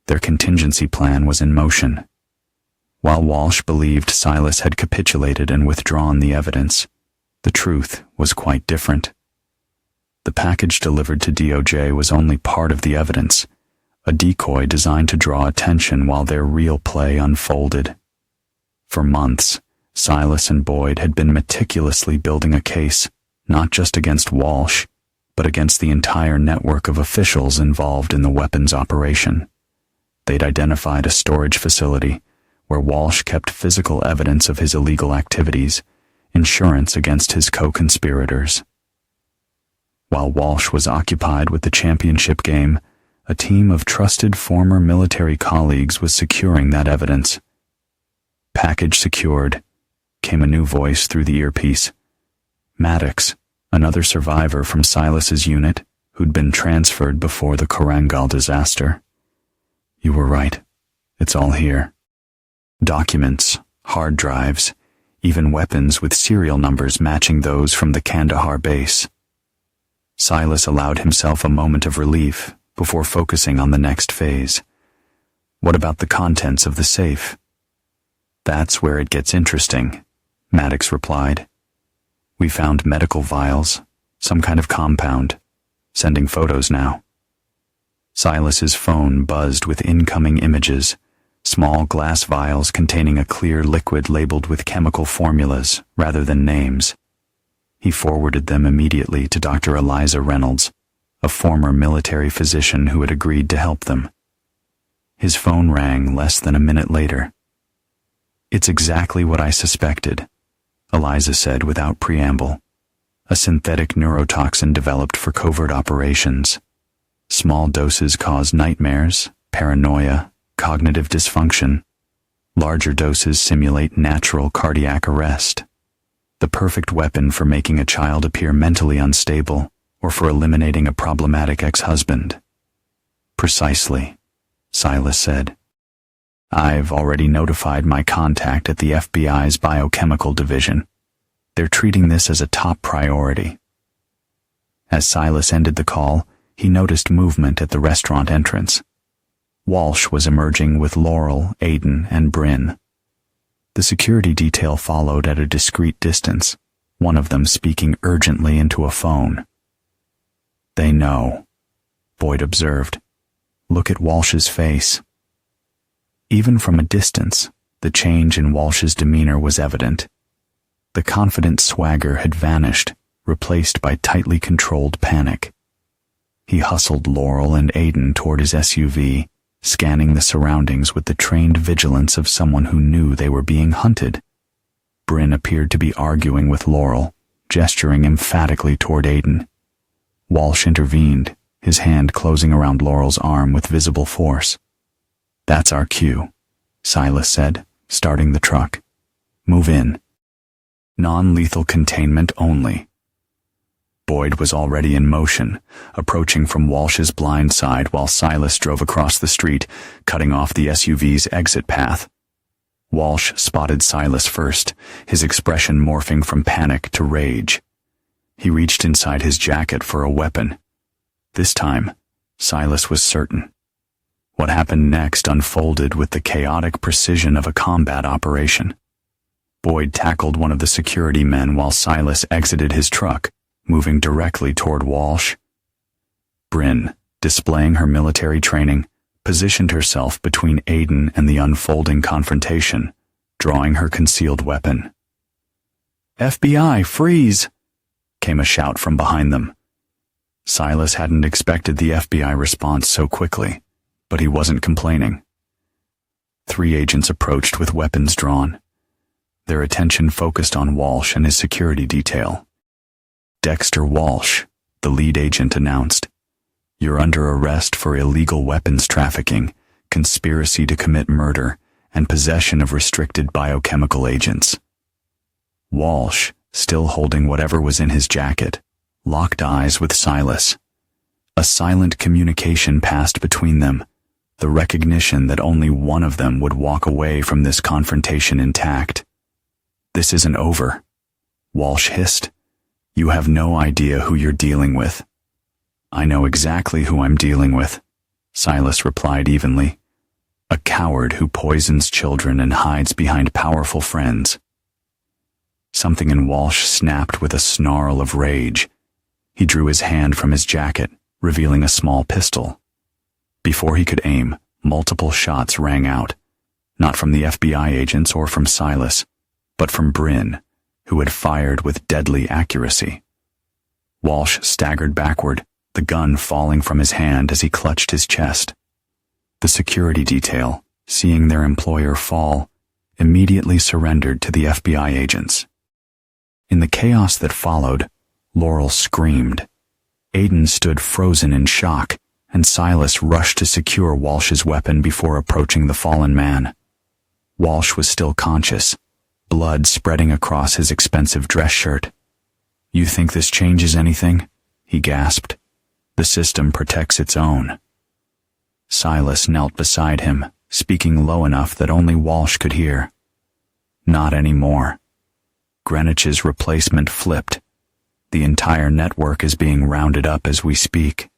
Speaker 1: Their contingency plan was in motion. While Walsh believed Silas had capitulated and withdrawn the evidence, the truth was quite different. The package delivered to DOJ was only part of the evidence, a decoy designed to draw attention while their real play unfolded. For months, Silas and Boyd had been meticulously building a case, not just against Walsh, but against the entire network of officials involved in the weapons operation. They'd identified a storage facility where Walsh kept physical evidence of his illegal activities, insurance against his co-conspirators. While Walsh was occupied with the championship game, a team of trusted former military colleagues was securing that evidence. "Package secured," came a new voice through the earpiece. Maddox, another survivor from Silas's unit, who'd been transferred before the Korangal disaster. "You were right. It's all here. Documents, hard drives, even weapons with serial numbers matching those from the Kandahar base." Silas allowed himself a moment of relief before focusing on the next phase. "What about the contents of the safe?" "That's where it gets interesting," Maddox replied. "We found medical vials, some kind of compound. Sending photos now." Silas's phone buzzed with incoming images, small glass vials containing a clear liquid labeled with chemical formulas rather than names. He forwarded them immediately to Dr. Eliza Reynolds, a former military physician who had agreed to help them. His phone rang less than a minute later. "It's exactly what I suspected," Eliza said without preamble. "A synthetic neurotoxin developed for covert operations. Small doses cause nightmares, paranoia, cognitive dysfunction. Larger doses simulate natural cardiac arrest. The perfect weapon for making a child appear mentally unstable or for eliminating a problematic ex-husband. Precisely, Silas said. I've already notified my contact at the FBI's biochemical division. They're treating this as a top priority. As Silas ended the call, he noticed movement at the restaurant entrance. Walsh was emerging with Laurel, Aiden, and Bryn. The security detail followed at a discreet distance, one of them speaking urgently into a phone. They know, Boyd observed. Look at Walsh's face. Even from a distance, the change in Walsh's demeanor was evident. The confident swagger had vanished, replaced by tightly controlled panic. He hustled Laurel and Aiden toward his SUV, scanning the surroundings with the trained vigilance of someone who knew they were being hunted. Bryn appeared to be arguing with Laurel, gesturing emphatically toward Aiden. Walsh intervened, his hand closing around Laurel's arm with visible force. That's our cue, Silas said, starting the truck. Move in. Non-lethal containment only. Boyd was already in motion, approaching from Walsh's blind side while Silas drove across the street, cutting off the SUV's exit path. Walsh spotted Silas first, his expression morphing from panic to rage. He reached inside his jacket for a weapon. This time, Silas was certain. What happened next unfolded with the chaotic precision of a combat operation. Boyd tackled one of the security men while Silas exited his truck, moving directly toward Walsh. Bryn, displaying her military training, positioned herself between Aiden and the unfolding confrontation, drawing her concealed weapon. FBI, freeze! Came a shout from behind them. Silas hadn't expected the FBI response so quickly, but he wasn't complaining. 3 agents approached with weapons drawn. Their attention focused on Walsh and his security detail. Dexter Walsh, the lead agent announced. You're under arrest for illegal weapons trafficking, conspiracy to commit murder, and possession of restricted biochemical agents. Walsh, still holding whatever was in his jacket, locked eyes with Silas. A silent communication passed between them, the recognition that only one of them would walk away from this confrontation intact. This isn't over, Walsh hissed. You have no idea who you're dealing with. I know exactly who I'm dealing with, Silas replied evenly. A coward who poisons children and hides behind powerful friends. Something in Walsh snapped with a snarl of rage. He drew his hand from his jacket, revealing a small pistol. Before he could aim, multiple shots rang out, not from the FBI agents or from Silas, but from Bryn, who had fired with deadly accuracy. Walsh staggered backward, the gun falling from his hand as he clutched his chest. The security detail, seeing their employer fall, immediately surrendered to the FBI agents. In the chaos that followed, Laurel screamed. Aiden stood frozen in shock, and Silas rushed to secure Walsh's weapon before approaching the fallen man. Walsh was still conscious, blood spreading across his expensive dress shirt. You think this changes anything? He gasped. The system protects its own. Silas knelt beside him, speaking low enough that only Walsh could hear. Not anymore. Greenwich's replacement flipped. The entire network is being rounded up as we speak.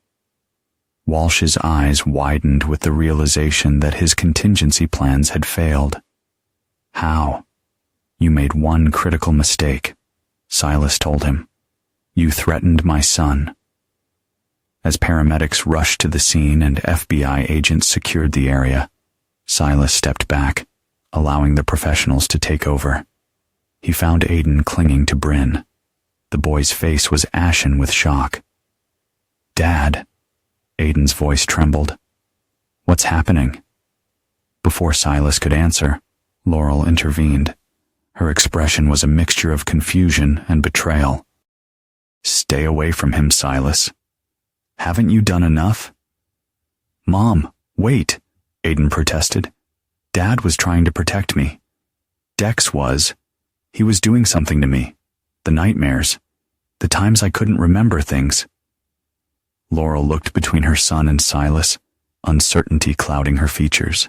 Speaker 1: Walsh's eyes widened with the realization that his contingency plans had failed. How? You made one critical mistake, Silas told him. You threatened my son. As paramedics rushed to the scene and FBI agents secured the area, Silas stepped back, allowing the professionals to take over. He found Aiden clinging to Bryn. The boy's face was ashen with shock. Dad, Aiden's voice trembled. What's happening? Before Silas could answer, Laurel intervened. Her expression was a mixture of confusion and betrayal. Stay away from him, Silas. Haven't you done enough? Mom, wait, Aiden protested. Dad was trying to protect me. Dex was. He was doing something to me. The nightmares. The times I couldn't remember things. Laurel looked between her son and Silas, uncertainty clouding her features.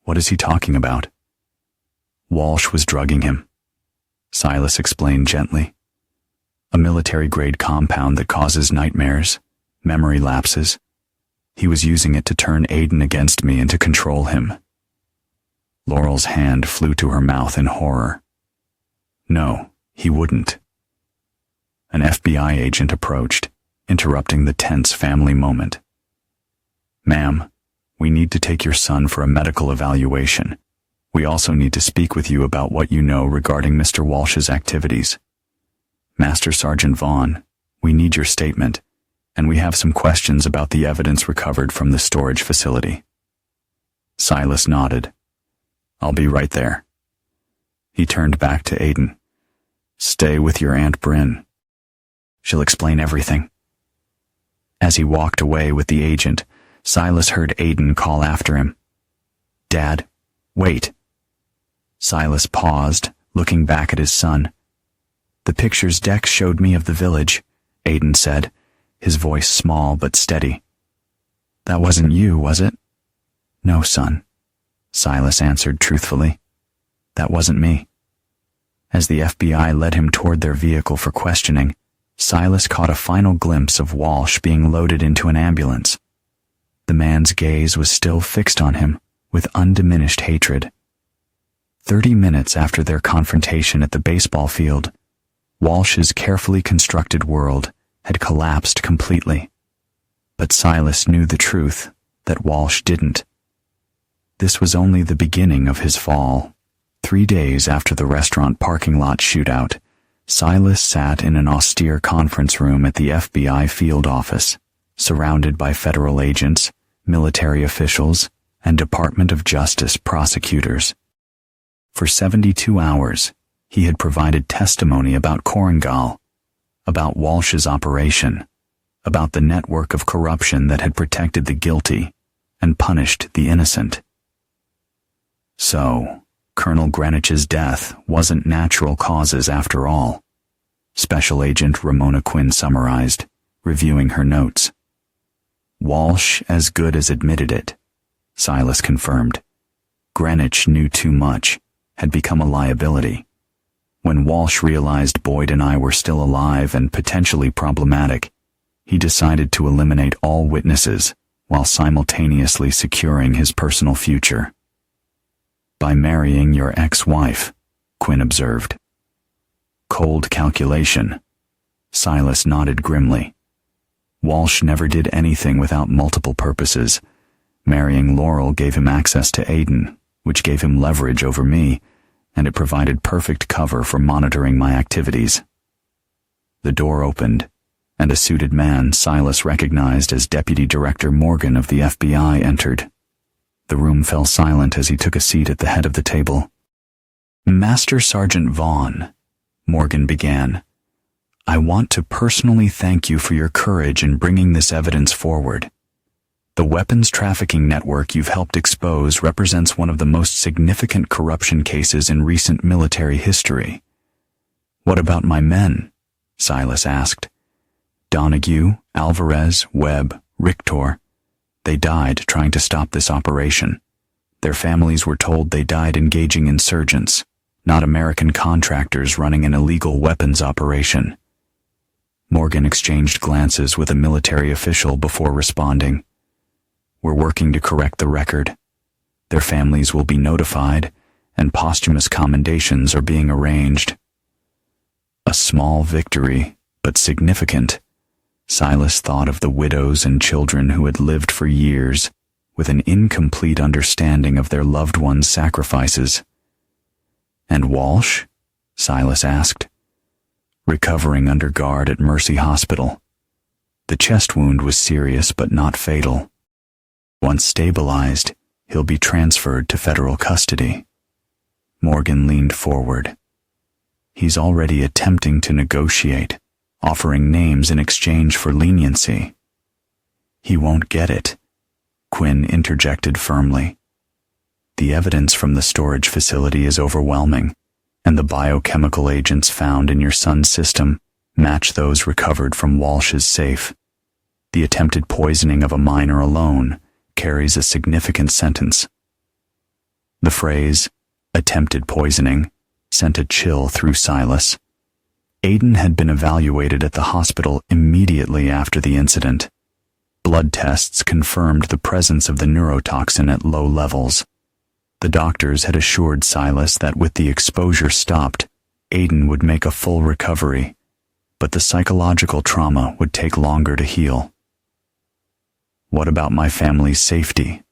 Speaker 1: What is he talking about? Walsh was drugging him. Silas explained gently. A military-grade compound that causes nightmares, memory lapses. He was using it to turn Aiden against me and to control him. Laurel's hand flew to her mouth in horror. No, he wouldn't. An FBI agent approached, interrupting the tense family moment. Ma'am, we need to take your son for a medical evaluation. We also need to speak with you about what you know regarding Mr. Walsh's activities. Master Sergeant Vaughn, we need your statement, and we have some questions about the evidence recovered from the storage facility. Silas nodded. I'll be right there. He turned back to Aiden. Stay with your Aunt Bryn. She'll explain everything. As he walked away with the agent, Silas heard Aiden call after him. Dad, wait. Silas paused, looking back at his son. The pictures Dex showed me of the village, Aiden said, his voice small but steady. That wasn't you, was it? No, son, Silas answered truthfully. That wasn't me. As the FBI led him toward their vehicle for questioning, Silas caught a final glimpse of Walsh being loaded into an ambulance. The man's gaze was still fixed on him, with undiminished hatred. 30 minutes after their confrontation at the baseball field, Walsh's carefully constructed world had collapsed completely. But Silas knew the truth, that Walsh didn't. This was only the beginning of his fall. 3 days after the restaurant parking lot shootout, Silas sat in an austere conference room at the FBI field office, surrounded by federal agents, military officials, and Department of Justice prosecutors. For 72 hours, he had provided testimony about Korengal, about Walsh's operation, about the network of corruption that had protected the guilty and punished the innocent. So, Colonel Greenwich's death wasn't natural causes after all, Special Agent Ramona Quinn summarized, reviewing her notes. Walsh as good as admitted it, Silas confirmed. Greenwich knew too much, had become a liability. When Walsh realized Boyd and I were still alive and potentially problematic, he decided to eliminate all witnesses while simultaneously securing his personal future. By marrying your ex-wife, Quinn observed. Cold calculation. Silas nodded grimly. Walsh never did anything without multiple purposes. Marrying Laurel gave him access to Aiden, which gave him leverage over me, and it provided perfect cover for monitoring my activities. The door opened, and a suited man Silas recognized as Deputy Director Morgan of the FBI entered. The room fell silent as he took a seat at the head of the table. Master Sergeant Vaughn, Morgan began, I want to personally thank you for your courage in bringing this evidence forward. The weapons trafficking network you've helped expose represents one of the most significant corruption cases in recent military history. What about my men? Silas asked. Donahue, Alvarez, Webb, Richter. They died trying to stop this operation. Their families were told they died engaging insurgents, not American contractors running an illegal weapons operation. Morgan exchanged glances with a military official before responding. We're working to correct the record. Their families will be notified, and posthumous commendations are being arranged. A small victory, but significant. Silas thought of the widows and children who had lived for years, with an incomplete understanding of their loved ones' sacrifices. And Walsh? Silas asked. Recovering under guard at Mercy Hospital. The chest wound was serious but not fatal. Once stabilized, he'll be transferred to federal custody. Morgan leaned forward. He's already attempting to negotiate, offering names in exchange for leniency. He won't get it, Quinn interjected firmly. The evidence from the storage facility is overwhelming, and the biochemical agents found in your son's system match those recovered from Walsh's safe. The attempted poisoning of a minor alone carries a significant sentence. The phrase, attempted poisoning, sent a chill through Silas. Aiden had been evaluated at the hospital immediately after the incident. Blood tests confirmed the presence of the neurotoxin at low levels. The doctors had assured Silas that with the exposure stopped, Aiden would make a full recovery, but the psychological trauma would take longer to heal. "What about my family's safety?"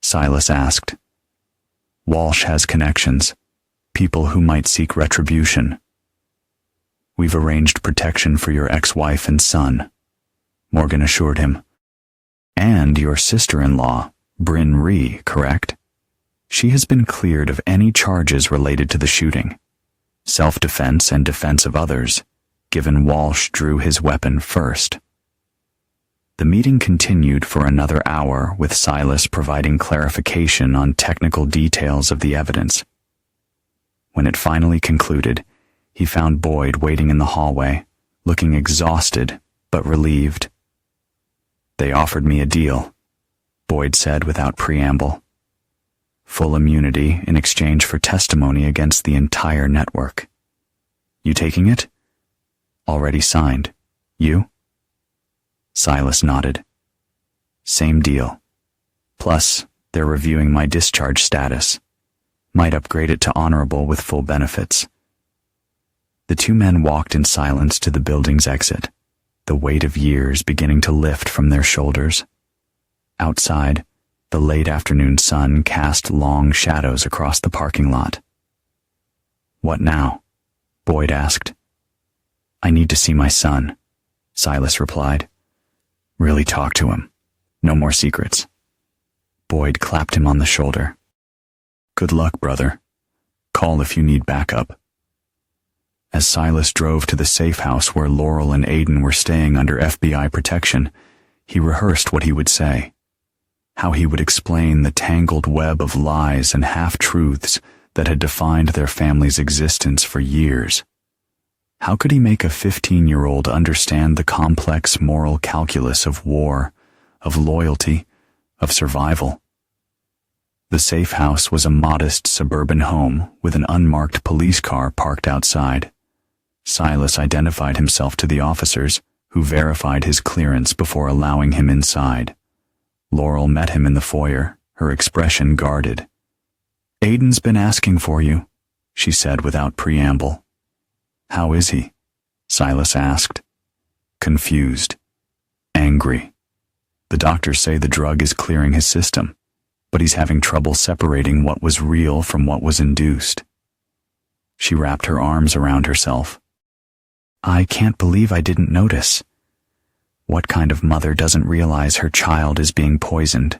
Speaker 1: Silas asked. "Walsh has connections, people who might seek retribution. We've arranged protection for your ex-wife and son," Morgan assured him. "And your sister-in-law, Bryn Ree, correct? She has been cleared of any charges related to the shooting. Self-defense and defense of others, given Walsh drew his weapon first." The meeting continued for another hour, with Silas providing clarification on technical details of the evidence. When it finally concluded, he found Boyd waiting in the hallway, looking exhausted but relieved. "They offered me a deal," Boyd said without preamble. "Full immunity in exchange for testimony against the entire network. You taking it?" "Already signed. You?" Silas nodded. "Same deal. Plus, they're reviewing my discharge status. Might upgrade it to honorable with full benefits." The two men walked in silence to the building's exit, the weight of years beginning to lift from their shoulders. Outside, the late afternoon sun cast long shadows across the parking lot. "What now?" Boyd asked. "I need to see my son," Silas replied. "Really talk to him. No more secrets." Boyd clapped him on the shoulder. "Good luck, brother. Call if you need backup." As Silas drove to the safe house where Laurel and Aiden were staying under FBI protection, he rehearsed what he would say. How he would explain the tangled web of lies and half-truths that had defined their family's existence for years. How could he make a 15-year-old understand the complex moral calculus of war, of loyalty, of survival? The safe house was a modest suburban home with an unmarked police car parked outside. Silas identified himself to the officers, who verified his clearance before allowing him inside. Laurel met him in the foyer, her expression guarded. "Aiden's been asking for you," she said without preamble. "How is he?" Silas asked. "Confused. Angry. The doctors say the drug is clearing his system, but he's having trouble separating what was real from what was induced." She wrapped her arms around herself. "I can't believe I didn't notice. What kind of mother doesn't realize her child is being poisoned?"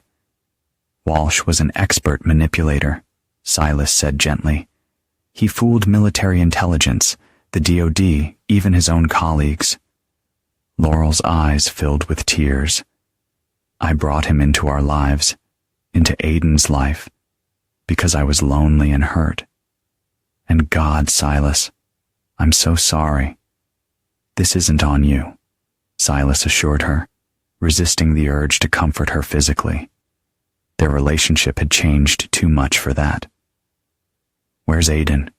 Speaker 1: "Walsh was an expert manipulator," Silas said gently. "He fooled military intelligence, the DoD, even his own colleagues." Laurel's eyes filled with tears. "I brought him into our lives, into Aiden's life, because I was lonely and hurt. And God, Silas, I'm so sorry. This isn't on you," Silas assured her, resisting the urge to comfort her physically. Their relationship had changed too much for that. "Where's Aiden?"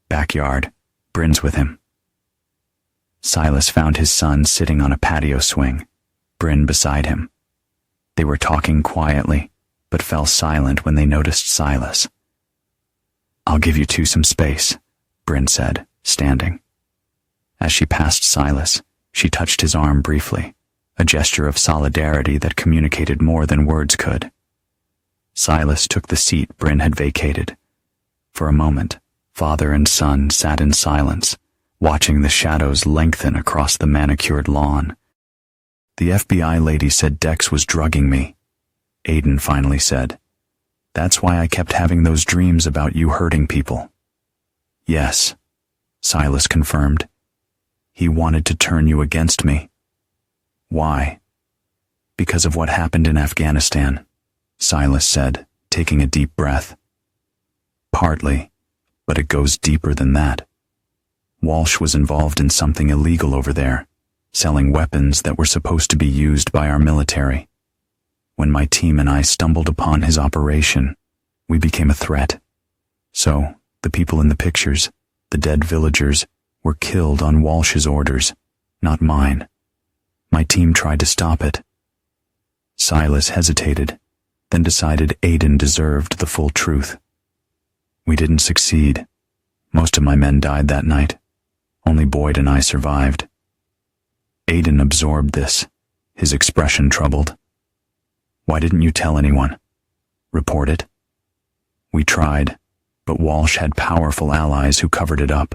Speaker 1: "Backyard. Bryn's with him." Silas found his son sitting on a patio swing, Bryn beside him. They were talking quietly, but fell silent when they noticed Silas. "I'll give you two some space," Bryn said, standing. As she passed Silas, she touched his arm briefly, a gesture of solidarity that communicated more than words could. Silas took the seat Bryn had vacated. For a moment, father and son sat in silence, watching the shadows lengthen across the manicured lawn. "The FBI lady said Dex was drugging me," Aiden finally said. "That's why I kept having those dreams about you hurting people." "Yes," Silas confirmed. "He wanted to turn you against me." "Why?" "Because of what happened in Afghanistan," Silas said, taking a deep breath. "Partly, but it goes deeper than that. Walsh was involved in something illegal over there, selling weapons that were supposed to be used by our military. When my team and I stumbled upon his operation, we became a threat. So, the people in the pictures, the dead villagers, were killed on Walsh's orders, not mine. My team tried to stop it. Silas hesitated, then decided Aiden deserved the full truth. We didn't succeed. Most of my men died that night. Only Boyd and I survived. Aiden absorbed this, his expression troubled. Why didn't you tell anyone? Report it? We tried, but Walsh had powerful allies who covered it up.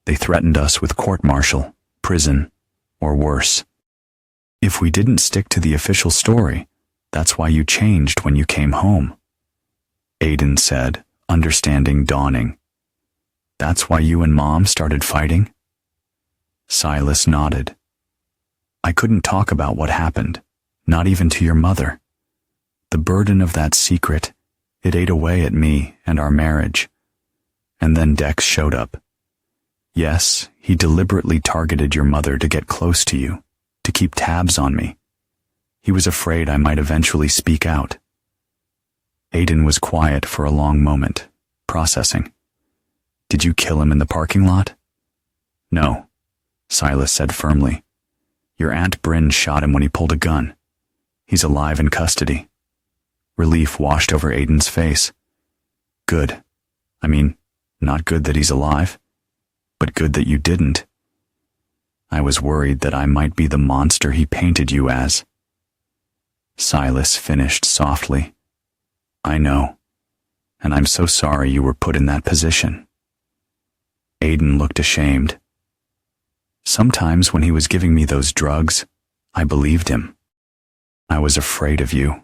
Speaker 1: They threatened us with court-martial, prison, or worse. If we didn't stick to the official story, that's why you changed when you came home. Aiden said, understanding dawning. That's why you and Mom started fighting? Silas nodded. I couldn't talk about what happened, not even to your mother. The burden of that secret, it ate away at me and our marriage. And then Dex showed up. Yes, he deliberately targeted your mother to get close to you, to keep tabs on me. He was afraid I might eventually speak out. Aiden was quiet for a long moment, processing. Did you kill him in the parking lot? No, Silas said firmly. Your Aunt Bryn shot him when he pulled a gun. He's alive in custody. Relief washed over Aiden's face. Good. I mean, not good that he's alive, but good that you didn't. I was worried that I might be the monster he painted you as. Silas finished softly. I know, and I'm so sorry you were put in that position. Aiden looked ashamed. Sometimes when he was giving me those drugs, I believed him. I was afraid of you.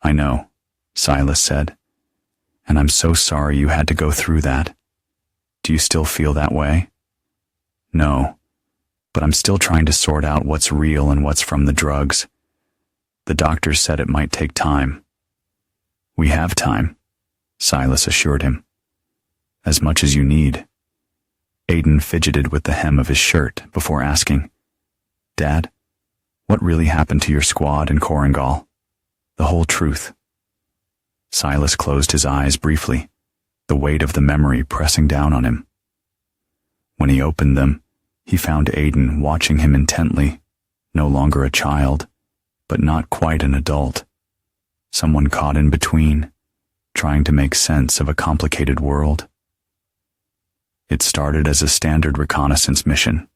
Speaker 1: I know, Silas said, and I'm so sorry you had to go through that. Do you still feel that way? No, but I'm still trying to sort out what's real and what's from the drugs. The doctors said it might take time. We have time, Silas assured him. As much as you need. Aiden fidgeted with the hem of his shirt before asking, Dad, what really happened to your squad in Korengal? The whole truth. Silas closed his eyes briefly, the weight of the memory pressing down on him. When he opened them, he found Aiden watching him intently, no longer a child, but not quite an adult. Someone caught in between, trying to make sense of a complicated world. It started as a standard reconnaissance mission.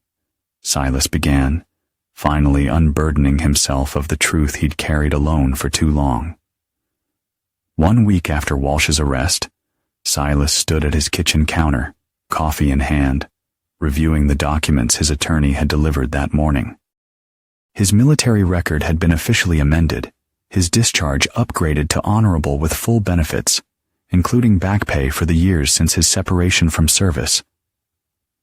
Speaker 1: Silas began, finally unburdening himself of the truth he'd carried alone for too long. 1 week after Walsh's arrest, Silas stood at his kitchen counter, coffee in hand, reviewing the documents his attorney had delivered that morning. His military record had been officially amended, his discharge upgraded to honorable with full benefits, including back pay for the years since his separation from service.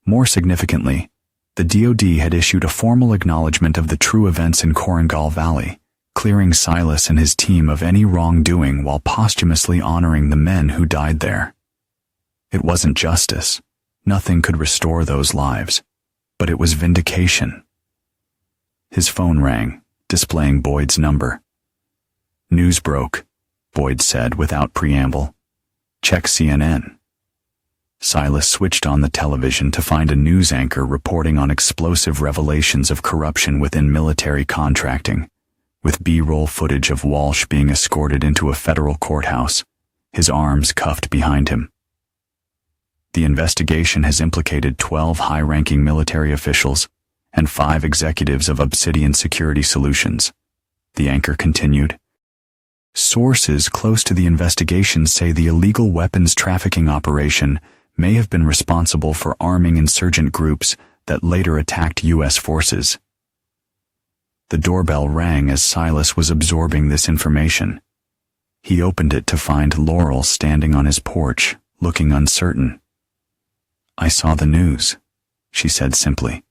Speaker 1: More significantly, the DoD had issued a formal acknowledgement of the true events in Korengal Valley, clearing Silas and his team of any wrongdoing while posthumously honoring the men who died there. It wasn't justice. Nothing could restore those lives, but it was vindication. His phone rang, displaying Boyd's number. News broke, Boyd said without preamble. Check CNN. Silas switched on the television to find a news anchor reporting on explosive revelations of corruption within military contracting, with B-roll footage of Walsh being escorted into a federal courthouse, his arms cuffed behind him. The investigation has implicated 12 high-ranking military officials and 5 executives of Obsidian Security Solutions, the anchor continued. Sources close to the investigation say the illegal weapons trafficking operation may have been responsible for arming insurgent groups that later attacked U.S. forces. The doorbell rang as Silas was absorbing this information. He opened it to find Laurel standing on his porch, looking uncertain. I saw the news, she said simply.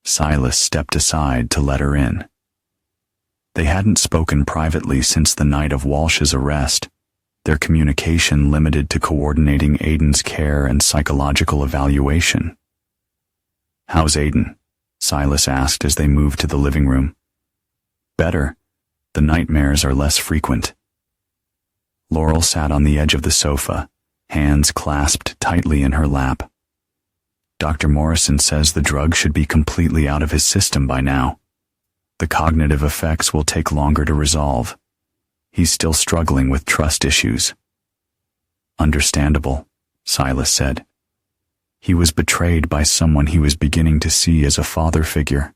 Speaker 1: Silas stepped aside to let her in. They hadn't spoken privately since the night of Walsh's arrest, their communication limited to coordinating Aiden's care and psychological evaluation. "How's Aiden?" Silas asked as they moved to the living room. "Better. The nightmares are less frequent." Laurel sat on the edge of the sofa, hands clasped tightly in her lap. "Dr. Morrison says the drug should be completely out of his system by now. The cognitive effects will take longer to resolve. He's still struggling with trust issues." "Understandable," Silas said. He was betrayed by someone he was beginning to see as a father figure.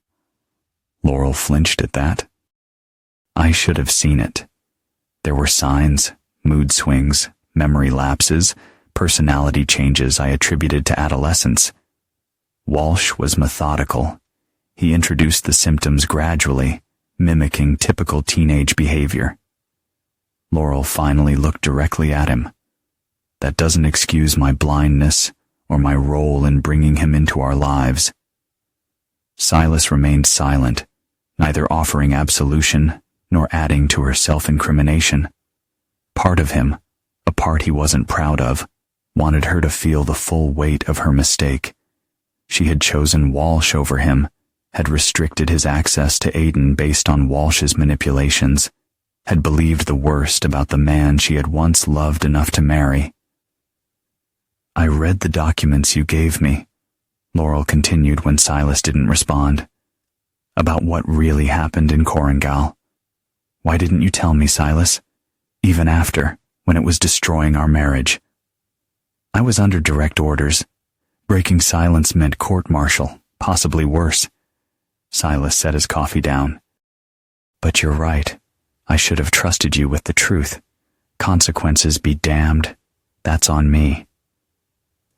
Speaker 1: Laurel flinched at that. "I should have seen it. There were signs, mood swings, memory lapses, personality changes I attributed to adolescence. Walsh was methodical. He introduced the symptoms gradually, mimicking typical teenage behavior." Laurel finally looked directly at him. "That doesn't excuse my blindness or my role in bringing him into our lives." Silas remained silent, neither offering absolution nor adding to her self-incrimination. Part of him, a part he wasn't proud of, wanted her to feel the full weight of her mistake. She had chosen Walsh over him, had restricted his access to Aiden based on Walsh's manipulations, had believed the worst about the man she had once loved enough to marry. "I read the documents you gave me," Laurel continued when Silas didn't respond, "about what really happened in Korengal. Why didn't you tell me, Silas? Even after, when it was destroying our marriage." "I was under direct orders. Breaking silence meant court-martial, possibly worse." Silas set his coffee down. "But you're right. I should have trusted you with the truth. Consequences be damned. That's on me."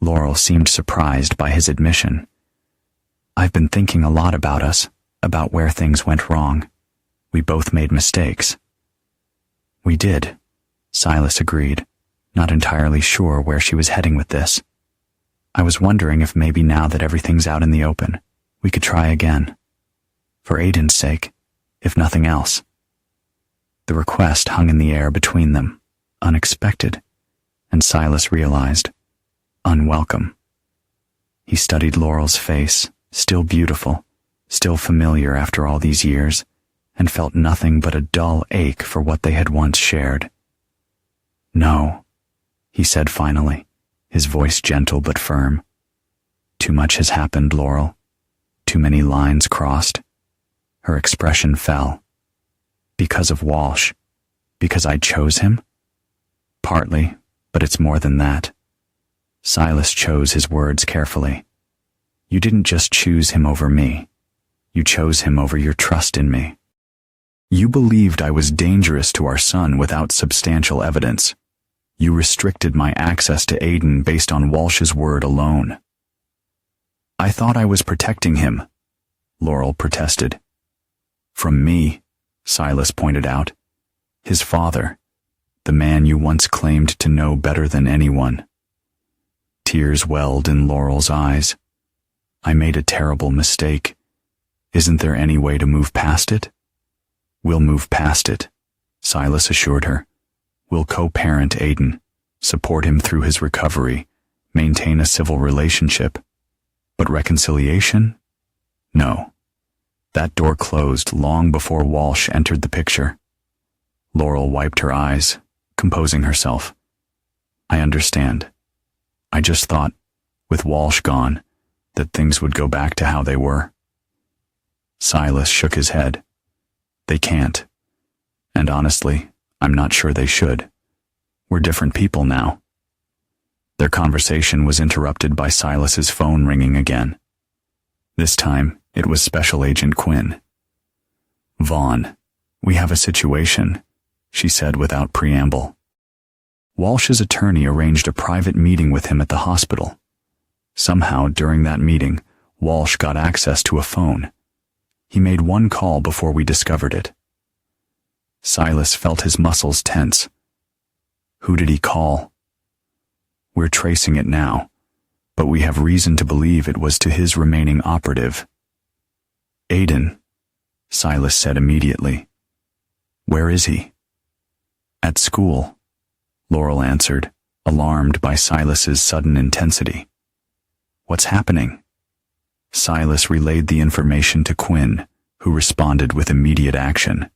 Speaker 1: Laurel seemed surprised by his admission. "I've been thinking a lot about us, about where things went wrong. We both made mistakes." "We did," Silas agreed, not entirely sure where she was heading with this. "I was wondering if maybe now that everything's out in the open, we could try again. For Aiden's sake, if nothing else." The request hung in the air between them, unexpected, and Silas realized, unwelcome. He studied Laurel's face, still beautiful, still familiar after all these years, and felt nothing but a dull ache for what they had once shared. "No," he said finally, his voice gentle but firm. "Too much has happened, Laurel. Too many lines crossed." Her expression fell. "Because of Walsh? Because I chose him?" "Partly, but it's more than that." Silas chose his words carefully. "You didn't just choose him over me. You chose him over your trust in me. You believed I was dangerous to our son without substantial evidence. You restricted my access to Aiden based on Walsh's word alone." "I thought I was protecting him," Laurel protested. "From me," Silas pointed out. "His father, the man you once claimed to know better than anyone." Tears welled in Laurel's eyes. "I made a terrible mistake. Isn't there any way to move past it?" "We'll move past it," Silas assured her. "We'll co-parent Aiden, support him through his recovery, maintain a civil relationship. But reconciliation? No. That door closed long before Walsh entered the picture." Laurel wiped her eyes, composing herself. "I understand. I just thought, with Walsh gone, that things would go back to how they were." Silas shook his head. "They can't. And honestly, I'm not sure they should. We're different people now." Their conversation was interrupted by Silas's phone ringing again. This time, it was Special Agent Quinn. "Vaughn, we have a situation," she said without preamble. Walsh's attorney arranged a private meeting with him at the hospital. Somehow, during that meeting, Walsh got access to a phone. He made one call before we discovered it. Silas felt his muscles tense. "Who did he call?" "We're tracing it now, but we have reason to believe it was to his remaining operative." "Aiden," Silas said immediately. "Where is he?" "At school." Laurel answered, alarmed by Silas's sudden intensity. What's happening? Silas relayed the information to Quinn, who responded with immediate action.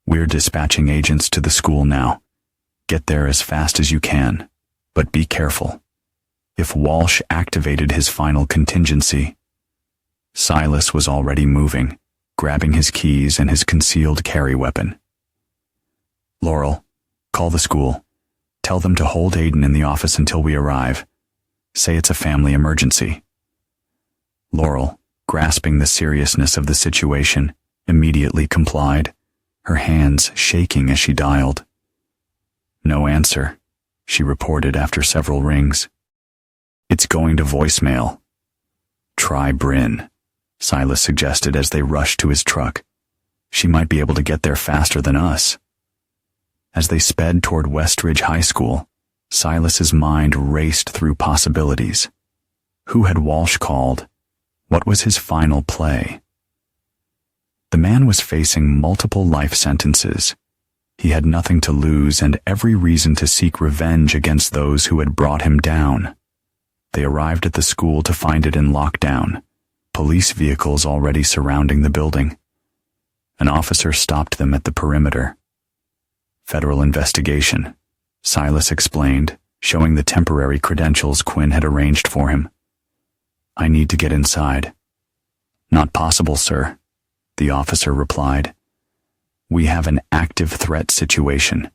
Speaker 1: We're dispatching agents to the school now. Get there as fast as you can, but be careful. If Walsh activated his final contingency. Silas was already moving, grabbing his keys and his concealed carry weapon. Laurel, call the school. Tell them to hold Aiden in the office until we arrive. Say it's a family emergency. Laurel, grasping the seriousness of the situation, immediately complied, her hands shaking as she dialed. No answer, she reported after several rings. It's going to voicemail. Try Bryn, Silas suggested as they rushed to his truck. She might be able to get there faster than us. As they sped toward Westridge High School, Silas's mind raced through possibilities. Who had Walsh called? What was his final play? The man was facing multiple life sentences. He had nothing to lose and every reason to seek revenge against those who had brought him down. They arrived at the school to find it in lockdown, police vehicles already surrounding the building. An officer stopped them at the perimeter. Federal investigation, Silas explained, showing the temporary credentials Quinn had arranged for him. I need to get inside. Not possible, sir, the officer replied. We have an active threat situation.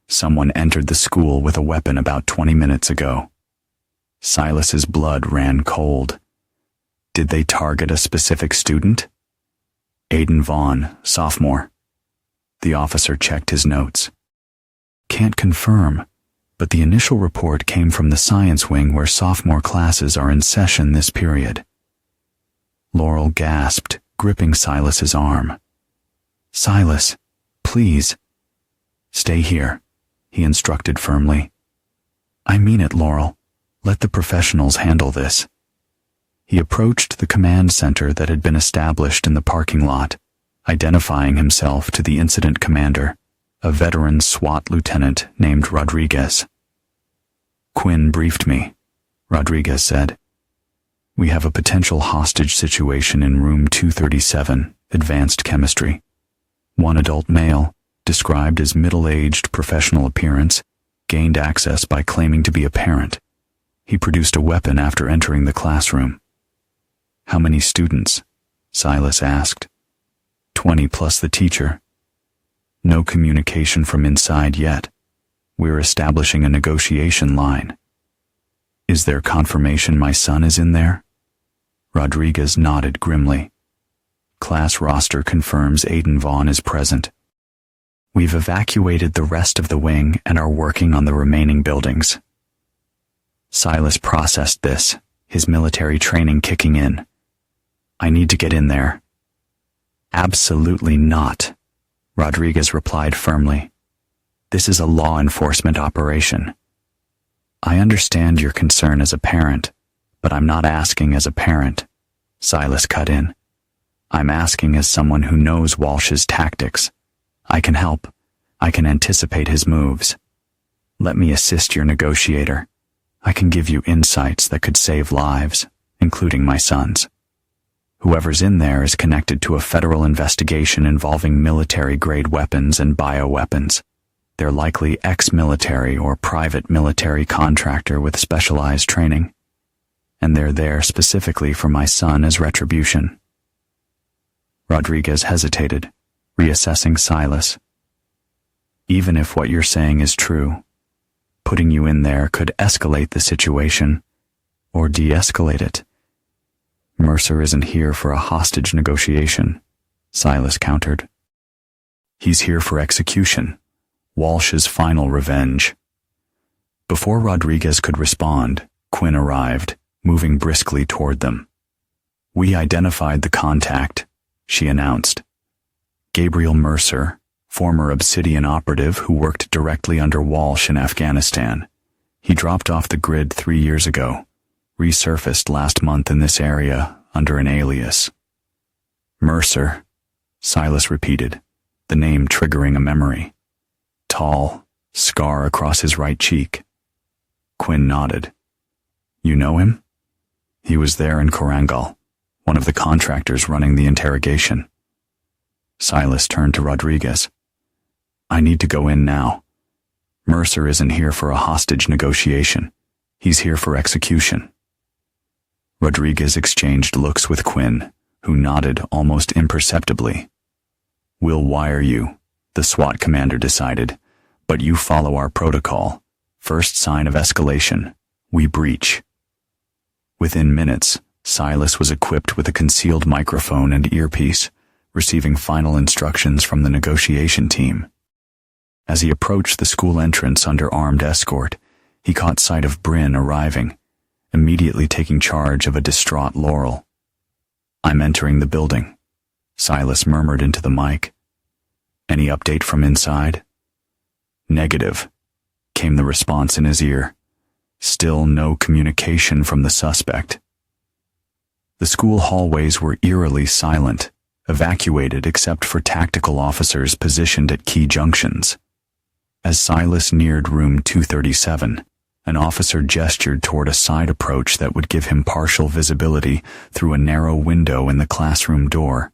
Speaker 1: Someone entered the school with a weapon about 20 minutes ago. Silas's blood ran cold. Did they target a specific student? Aiden Vaughn, sophomore. The officer checked his notes. Can't confirm, but the initial report came from the science wing where sophomore classes are in session this period. Laurel gasped, gripping Silas's arm. Silas, please. Stay here, he instructed firmly. I mean it, Laurel. Let the professionals handle this. He approached the command center that had been established in the parking lot, identifying himself to the incident commander, a veteran SWAT lieutenant named Rodriguez. Quinn briefed me, Rodriguez said. We have a potential hostage situation in room 237, advanced chemistry. One adult male, described as middle-aged professional appearance, gained access by claiming to be a parent. He produced a weapon after entering the classroom. How many students? Silas asked. 20 plus the teacher. No communication from inside yet. We're establishing a negotiation line. Is there confirmation my son is in there? Rodriguez nodded grimly. Class roster confirms Aiden Vaughn is present. We've evacuated the rest of the wing and are working on the remaining buildings. Silas processed this, his military training kicking in. I need to get in there. Absolutely not, Rodriguez replied firmly. This is a law enforcement operation. I understand your concern as a parent, but I'm not asking as a parent, Silas cut in. I'm asking as someone who knows Walsh's tactics. I can help. I can anticipate his moves. Let me assist your negotiator. I can give you insights that could save lives, including my son's. Whoever's in there is connected to a federal investigation involving military-grade weapons and bioweapons. They're likely ex-military or private military contractor with specialized training. And they're there specifically for my son as retribution. Rodriguez hesitated, reassessing Silas. Even if what you're saying is true, putting you in there could escalate the situation, or de-escalate it. Mercer isn't here for a hostage negotiation, Silas countered. He's here for execution, Walsh's final revenge. Before Rodriguez could respond, Quinn arrived, moving briskly toward them. We identified the contact, she announced. Gabriel Mercer, former Obsidian operative who worked directly under Walsh in Afghanistan. He dropped off the grid 3 years ago, resurfaced last month in this area under an alias. Mercer, Silas repeated, the name triggering a memory. Tall, scar across his right cheek. Quinn nodded. You know him? He was there in Korangal, one of the contractors running the interrogation. Silas turned to Rodriguez. I need to go in now. Mercer isn't here for a hostage negotiation. He's here for execution. Rodriguez exchanged looks with Quinn, who nodded almost imperceptibly. We'll wire you, the SWAT commander decided, but you follow our protocol. First sign of escalation, we breach. Within minutes, Silas was equipped with a concealed microphone and earpiece, receiving final instructions from the negotiation team. As he approached the school entrance under armed escort, he caught sight of Bryn arriving, immediately taking charge of a distraught Laurel. I'm entering the building, Silas murmured into the mic. Any update from inside? Negative, came the response in his ear. Still no communication from the suspect. The school hallways were eerily silent, evacuated except for tactical officers positioned at key junctions. As Silas neared room 237, an officer gestured toward a side approach that would give him partial visibility through a narrow window in the classroom door.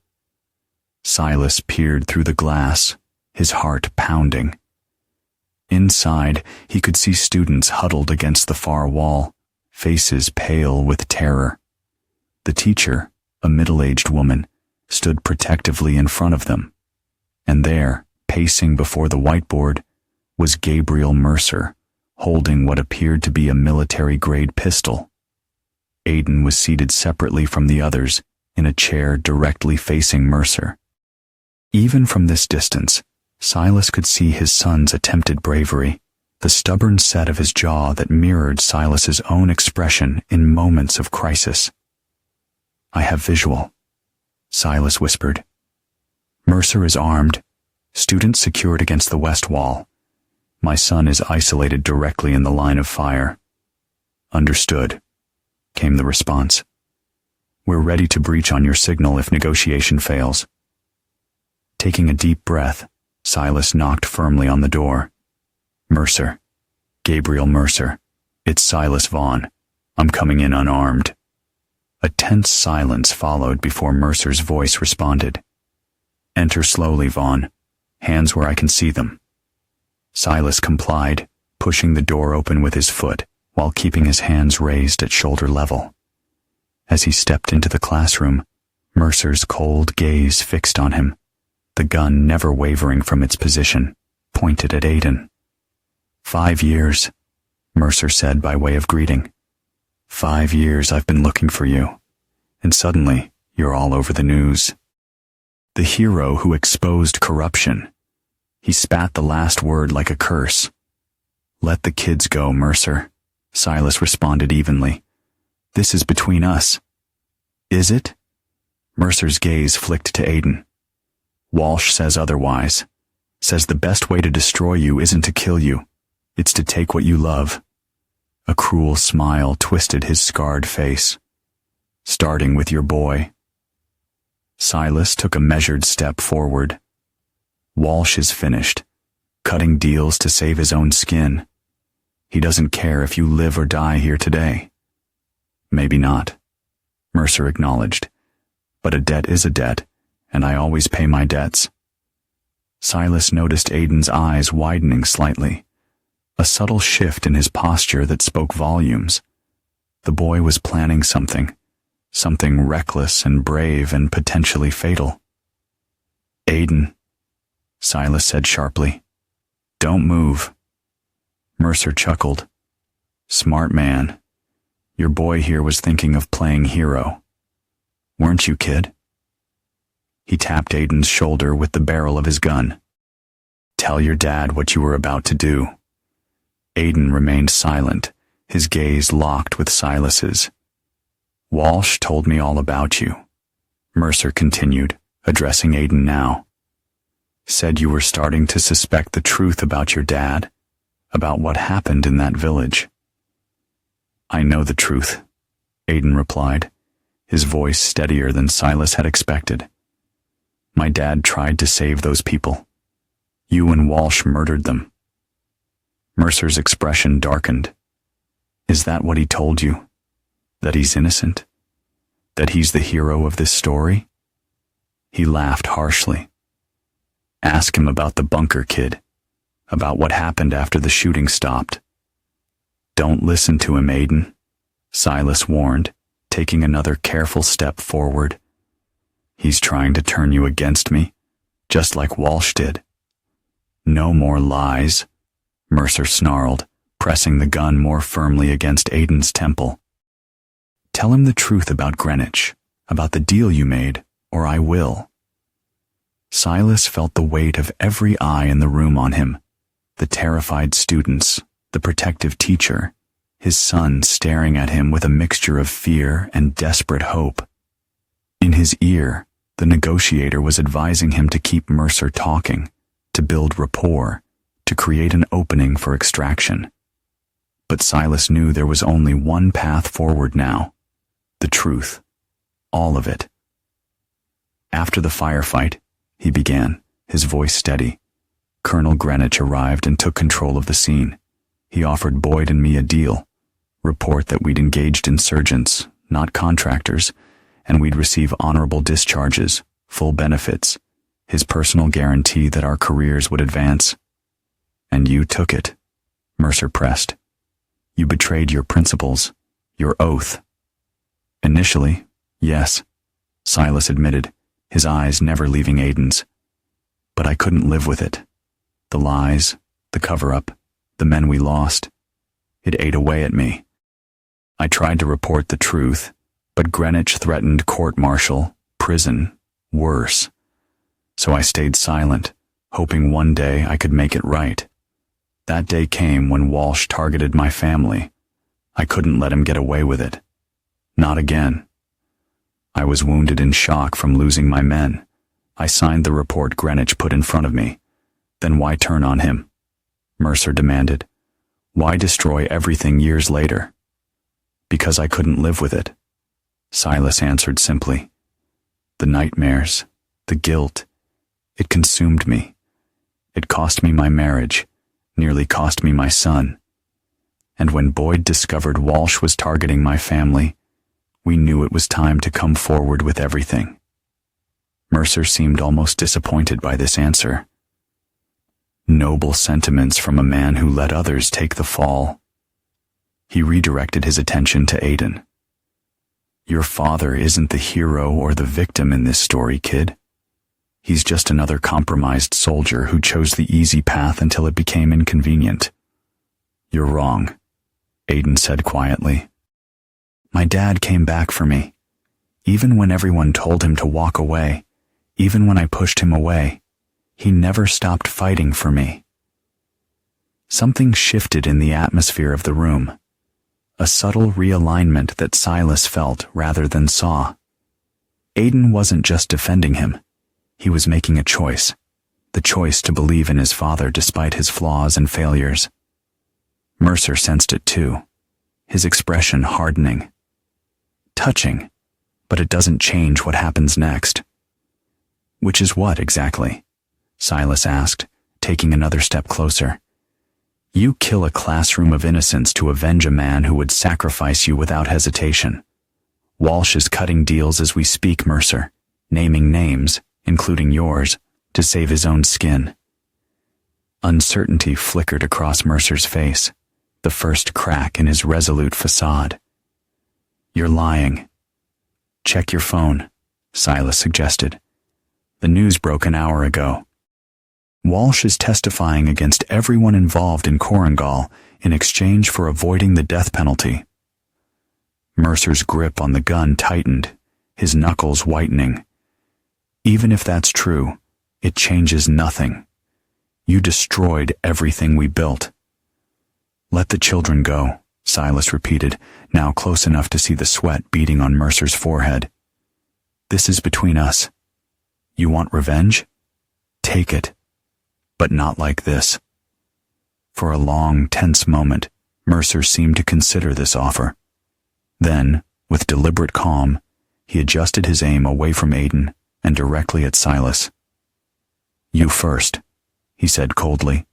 Speaker 1: Silas peered through the glass, his heart pounding. Inside, he could see students huddled against the far wall, faces pale with terror. The teacher, a middle-aged woman, stood protectively in front of them. And there, pacing before the whiteboard, was Gabriel Mercer, holding what appeared to be a military-grade pistol. Aiden was seated separately from the others, in a chair directly facing Mercer. Even from this distance, Silas could see his son's attempted bravery, the stubborn set of his jaw that mirrored Silas's own expression in moments of crisis. I have visual, Silas whispered. Mercer is armed, students secured against the west wall. My son is isolated directly in the line of fire. Understood, came the response. We're ready to breach on your signal if negotiation fails. Taking a deep breath, Silas knocked firmly on the door. Mercer. Gabriel Mercer. It's Silas Vaughn. I'm coming in unarmed. A tense silence followed before Mercer's voice responded. Enter slowly, Vaughn. Hands where I can see them. Silas complied, pushing the door open with his foot while keeping his hands raised at shoulder level. As he stepped into the classroom, Mercer's cold gaze fixed on him, the gun never wavering from its position, pointed at Aiden. 5 years, Mercer said by way of greeting. 5 years I've been looking for you, and suddenly you're all over the news. The hero who exposed corruption. He spat the last word like a curse. Let the kids go, Mercer, Silas responded evenly. This is between us. Is it? Mercer's gaze flicked to Aiden. Walsh says otherwise. Says the best way to destroy you isn't to kill you. It's to take what you love. A cruel smile twisted his scarred face. Starting with your boy. Silas took a measured step forward. Walsh is finished, cutting deals to save his own skin. He doesn't care if you live or die here today. Maybe not, Mercer acknowledged. But a debt is a debt, and I always pay my debts. Silas noticed Aiden's eyes widening slightly, a subtle shift in his posture that spoke volumes. The boy was planning something reckless and brave and potentially fatal. Aiden, Silas said sharply. Don't move. Mercer chuckled. Smart man. Your boy here was thinking of playing hero. Weren't you, kid? He tapped Aiden's shoulder with the barrel of his gun. Tell your dad what you were about to do. Aiden remained silent, his gaze locked with Silas's. Walsh told me all about you, Mercer continued, addressing Aiden now. Said you were starting to suspect the truth about your dad, about what happened in that village. I know the truth, Aiden replied, his voice steadier than Silas had expected. My dad tried to save those people. You and Walsh murdered them. Mercer's expression darkened. Is that what he told you? That he's innocent? That he's the hero of this story? He laughed harshly. Ask him about the bunker, kid. About what happened after the shooting stopped. Don't listen to him, Aiden, Silas warned, taking another careful step forward. He's trying to turn you against me, just like Walsh did. No more lies, Mercer snarled, pressing the gun more firmly against Aiden's temple. Tell him the truth about Greenwich, about the deal you made, or I will. Silas felt the weight of every eye in the room on him, the terrified students, the protective teacher, his son staring at him with a mixture of fear and desperate hope. In his ear, the negotiator was advising him to keep Mercer talking, to build rapport, to create an opening for extraction. But Silas knew there was only one path forward now. The truth. All of it. After the firefight, he began, his voice steady. Colonel Greenwich arrived and took control of the scene. He offered Boyd and me a deal. Report that we'd engaged insurgents, not contractors, and we'd receive honorable discharges, full benefits, his personal guarantee that our careers would advance. And you took it, Mercer pressed. You betrayed your principles, your oath. Initially, yes, Silas admitted, his eyes never leaving Aiden's. But I couldn't live with it. The lies, the cover-up, the men we lost. It ate away at me. I tried to report the truth, but Greenwich threatened court-martial, prison, worse. So I stayed silent, hoping one day I could make it right. That day came when Walsh targeted my family. I couldn't let him get away with it. Not again. I was wounded in shock from losing my men. I signed the report Greenwich put in front of me. Then why turn on him? Mercer demanded. Why destroy everything years later? Because I couldn't live with it, Silas answered simply. The nightmares, the guilt, it consumed me. It cost me my marriage, nearly cost me my son. And when Boyd discovered Walsh was targeting my family, we knew it was time to come forward with everything. Mercer seemed almost disappointed by this answer. Noble sentiments from a man who let others take the fall. He redirected his attention to Aiden. Your father isn't the hero or the victim in this story, kid. He's just another compromised soldier who chose the easy path until it became inconvenient. You're wrong, Aiden said quietly. My dad came back for me. Even when everyone told him to walk away, even when I pushed him away, he never stopped fighting for me. Something shifted in the atmosphere of the room. A subtle realignment that Silas felt rather than saw. Aiden wasn't just defending him. He was making a choice. The choice to believe in his father despite his flaws and failures. Mercer sensed it too, his expression hardening. Touching, but it doesn't change what happens next. Which is what, exactly? Silas asked, taking another step closer. You kill a classroom of innocents to avenge a man who would sacrifice you without hesitation. Walsh is cutting deals as we speak, Mercer, naming names, including yours, to save his own skin. Uncertainty flickered across Mercer's face, the first crack in his resolute facade. You're lying. Check your phone, Silas suggested. The news broke an hour ago. Walsh is testifying against everyone involved in Korengal in exchange for avoiding the death penalty. Mercer's grip on the gun tightened, his knuckles whitening. Even if that's true, it changes nothing. You destroyed everything we built. Let the children go, Silas repeated, now close enough to see the sweat beading on Mercer's forehead. This is between us. You want revenge? Take it. But not like this. For a long, tense moment, Mercer seemed to consider this offer. Then, with deliberate calm, he adjusted his aim away from Aiden and directly at Silas. You first, he said coldly.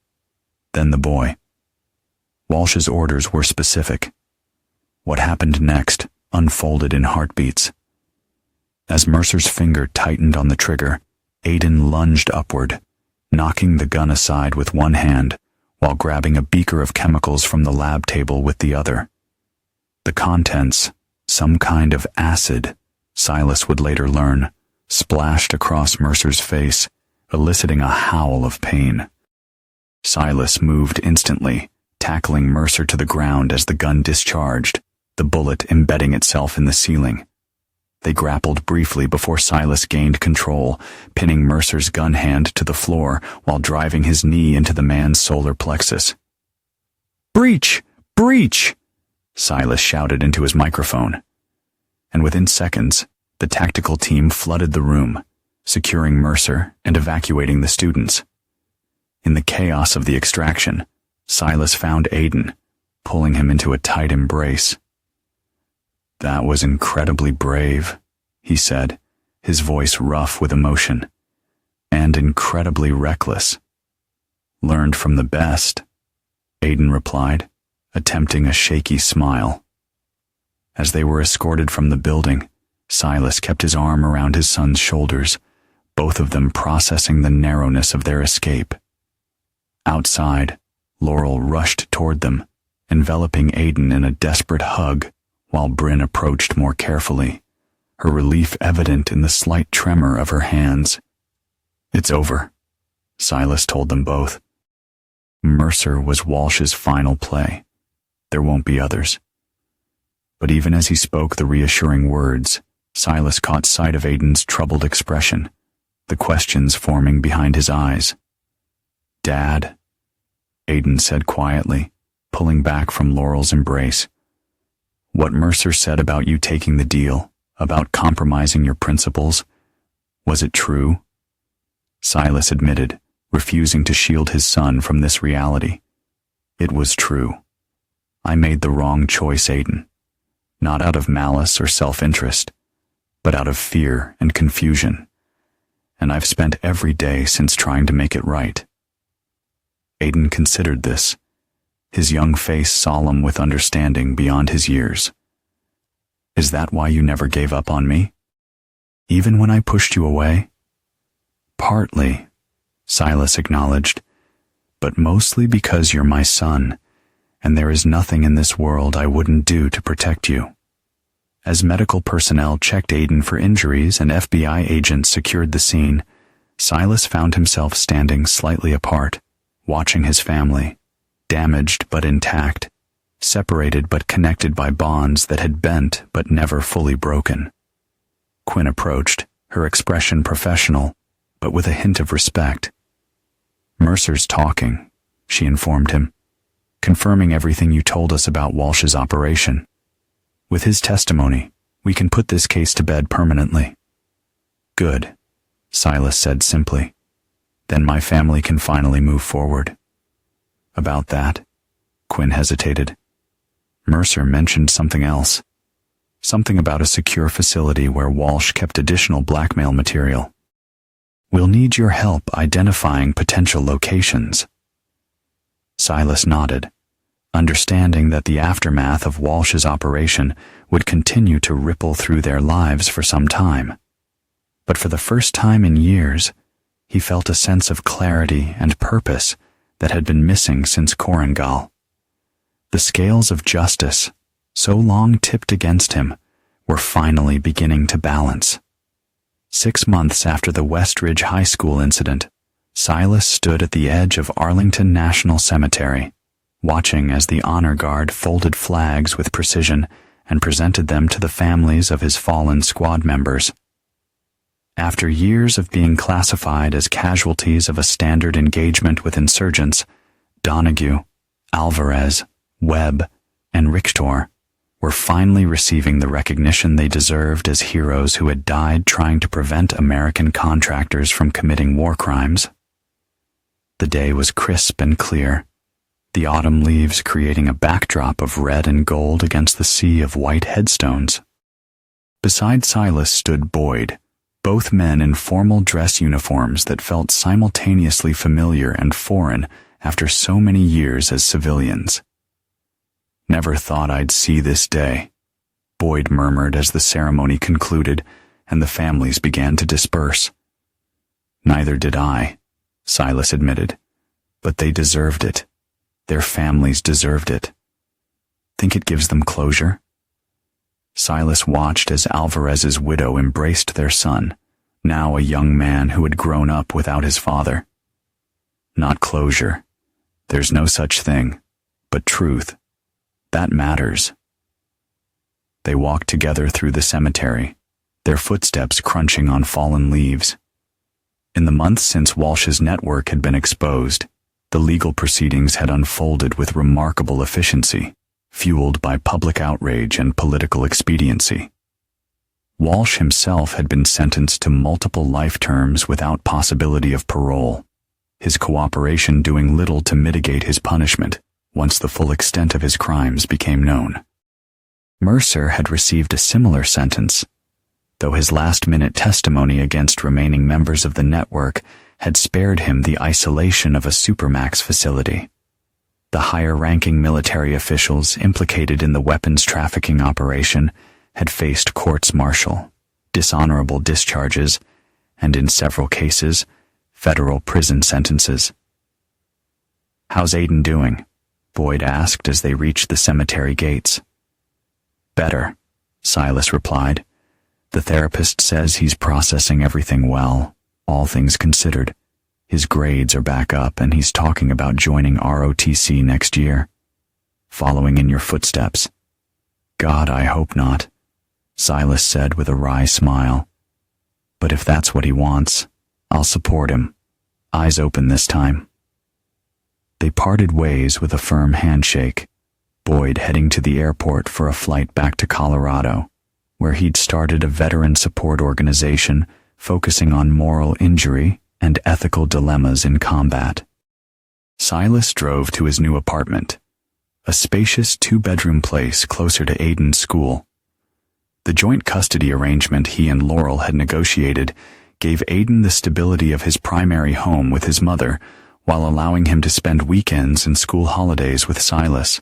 Speaker 1: Then the boy. Walsh's orders were specific. What happened next unfolded in heartbeats. As Mercer's finger tightened on the trigger, Aiden lunged upward, knocking the gun aside with one hand while grabbing a beaker of chemicals from the lab table with the other. The contents, some kind of acid, Silas would later learn, splashed across Mercer's face, eliciting a howl of pain. Silas moved instantly, tackling Mercer to the ground as the gun discharged, the bullet embedding itself in the ceiling. They grappled briefly before Silas gained control, pinning Mercer's gun hand to the floor while driving his knee into the man's solar plexus. "Breach! Breach!" Silas shouted into his microphone. And within seconds, the tactical team flooded the room, securing Mercer and evacuating the students. In the chaos of the extraction, Silas found Aiden, pulling him into a tight embrace. "That was incredibly brave," he said, his voice rough with emotion. "And incredibly reckless." "Learned from the best," Aiden replied, attempting a shaky smile. As they were escorted from the building, Silas kept his arm around his son's shoulders, both of them processing the narrowness of their escape. Outside, Laurel rushed toward them, enveloping Aiden in a desperate hug, while Bryn approached more carefully, her relief evident in the slight tremor of her hands. "It's over," Silas told them both. Mercer was Walsh's final play. There won't be others. But even as he spoke the reassuring words, Silas caught sight of Aiden's troubled expression, the questions forming behind his eyes. "Dad," Aiden said quietly, pulling back from Laurel's embrace. "What Mercer said about you taking the deal, about compromising your principles, was it true?" Silas admitted, refusing to shield his son from this reality. "It was true. I made the wrong choice, Aiden. Not out of malice or self-interest, but out of fear and confusion. And I've spent every day since trying to make it right." Aiden considered this, his young face solemn with understanding beyond his years. "Is that why you never gave up on me? Even when I pushed you away?" "Partly," Silas acknowledged, "but mostly because you're my son, and there is nothing in this world I wouldn't do to protect you." As medical personnel checked Aiden for injuries and FBI agents secured the scene, Silas found himself standing slightly apart, watching his family, damaged but intact, separated but connected by bonds that had bent but never fully broken. Quinn approached, her expression professional, but with a hint of respect. "Mercer's talking," she informed him, "confirming everything you told us about Walsh's operation. With his testimony, we can put this case to bed permanently." "Good," Silas said simply. "Then my family can finally move forward." "About that?" Quinn hesitated. Mercer mentioned something else. Something about a secure facility where Walsh kept additional blackmail material. "We'll need your help identifying potential locations." Silas nodded, understanding that the aftermath of Walsh's operation would continue to ripple through their lives for some time. But for the first time in years, he felt a sense of clarity and purpose that had been missing since Korengal. The scales of justice, so long tipped against him, were finally beginning to balance. 6 months after the Westridge High School incident, Silas stood at the edge of Arlington National Cemetery, watching as the honor guard folded flags with precision and presented them to the families of his fallen squad members. After years of being classified as casualties of a standard engagement with insurgents, Donahue, Alvarez, Webb, and Richter were finally receiving the recognition they deserved as heroes who had died trying to prevent American contractors from committing war crimes. The day was crisp and clear, the autumn leaves creating a backdrop of red and gold against the sea of white headstones. Beside Silas stood Boyd, both men in formal dress uniforms that felt simultaneously familiar and foreign after so many years as civilians. Never thought I'd see this day, Boyd murmured as the ceremony concluded and the families began to disperse. Neither did I, Silas admitted, but they deserved it. Their families deserved it. Think it gives them closure? Silas watched as Alvarez's widow embraced their son, now a young man who had grown up without his father. Not closure. There's no such thing, but truth. That matters. They walked together through the cemetery, their footsteps crunching on fallen leaves. In the months since Walsh's network had been exposed, the legal proceedings had unfolded with remarkable efficiency, fueled by public outrage and political expediency. Walsh himself had been sentenced to multiple life terms without possibility of parole, his cooperation doing little to mitigate his punishment once the full extent of his crimes became known. Mercer had received a similar sentence, though his last-minute testimony against remaining members of the network had spared him the isolation of a supermax facility. The higher-ranking military officials implicated in the weapons trafficking operation had faced courts-martial, dishonorable discharges, and in several cases, federal prison sentences. "How's Aiden doing?" Boyd asked as they reached the cemetery gates. "Better," Silas replied. "The therapist says he's processing everything well, all things considered. His grades are back up and he's talking about joining ROTC next year. Following in your footsteps." "God, I hope not," Silas said with a wry smile. "But if that's what he wants, I'll support him. Eyes open this time." They parted ways with a firm handshake, Boyd heading to the airport for a flight back to Colorado, where he'd started a veteran support organization focusing on moral injury and ethical dilemmas in combat. Silas drove to his new apartment, a spacious two-bedroom place closer to Aiden's school. The joint custody arrangement he and Laurel had negotiated gave Aiden the stability of his primary home with his mother, while allowing him to spend weekends and school holidays with Silas.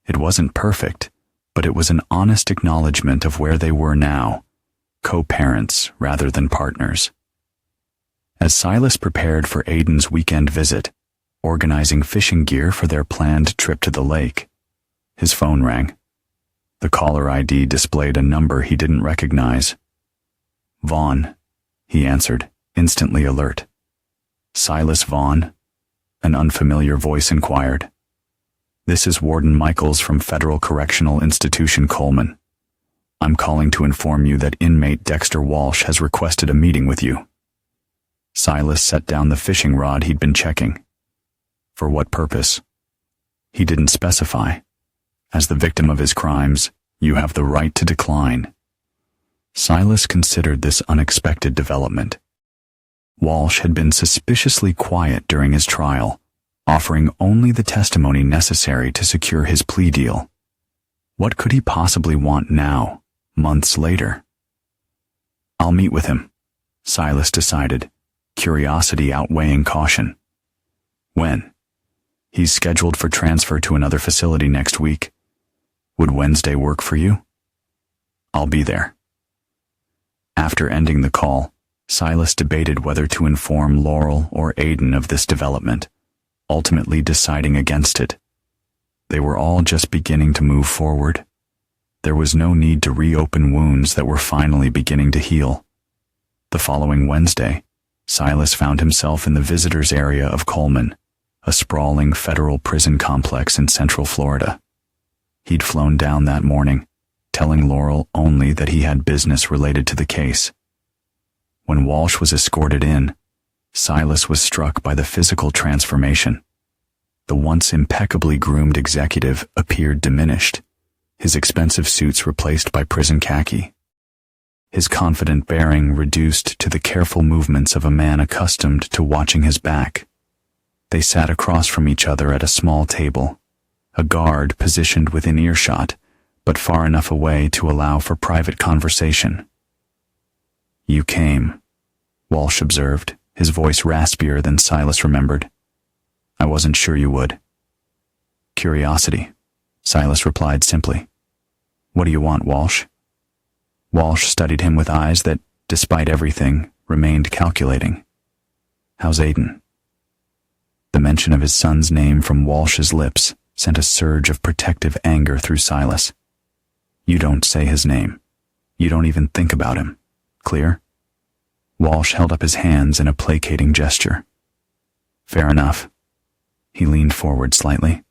Speaker 1: It wasn't perfect, but it was an honest acknowledgement of where they were now, co-parents rather than partners. As Silas prepared for Aiden's weekend visit, organizing fishing gear for their planned trip to the lake, his phone rang. The caller ID displayed a number he didn't recognize. "Vaughn," he answered, instantly alert. "Silas Vaughn?" An unfamiliar voice inquired. "This is Warden Michaels from Federal Correctional Institution Coleman. I'm calling to inform you that inmate Dexter Walsh has requested a meeting with you." Silas set down the fishing rod he'd been checking. "For what purpose?" He didn't specify. As the victim of his crimes, you have the right to decline. Silas considered this unexpected development. Walsh had been suspiciously quiet during his trial, offering only the testimony necessary to secure his plea deal. What could he possibly want now, months later? "I'll meet with him," Silas decided, curiosity outweighing caution. "When?" "He's scheduled for transfer to another facility next week. Would Wednesday work for you?" "I'll be there." After ending the call, Silas debated whether to inform Laurel or Aiden of this development, ultimately deciding against it. They were all just beginning to move forward. There was no need to reopen wounds that were finally beginning to heal. The following Wednesday, Silas found himself in the visitors area of Coleman, a sprawling federal prison complex in Central Florida. He'd flown down that morning, telling Laurel only that he had business related to the case. When Walsh was escorted in, Silas was struck by the physical transformation. The once impeccably groomed executive appeared diminished, his expensive suits replaced by prison khaki. His confident bearing reduced to the careful movements of a man accustomed to watching his back. They sat across from each other at a small table, a guard positioned within earshot, but far enough away to allow for private conversation. "You came," Walsh observed, his voice raspier than Silas remembered. "I wasn't sure you would." "Curiosity," Silas replied simply. What do you want, Walsh? Walsh studied him with eyes that, despite everything, remained calculating. How's Aiden? The mention of his son's name from Walsh's lips sent a surge of protective anger through Silas. You don't say his name. You don't even think about him. Clear? Walsh held up his hands in a placating gesture. Fair enough. He leaned forward slightly.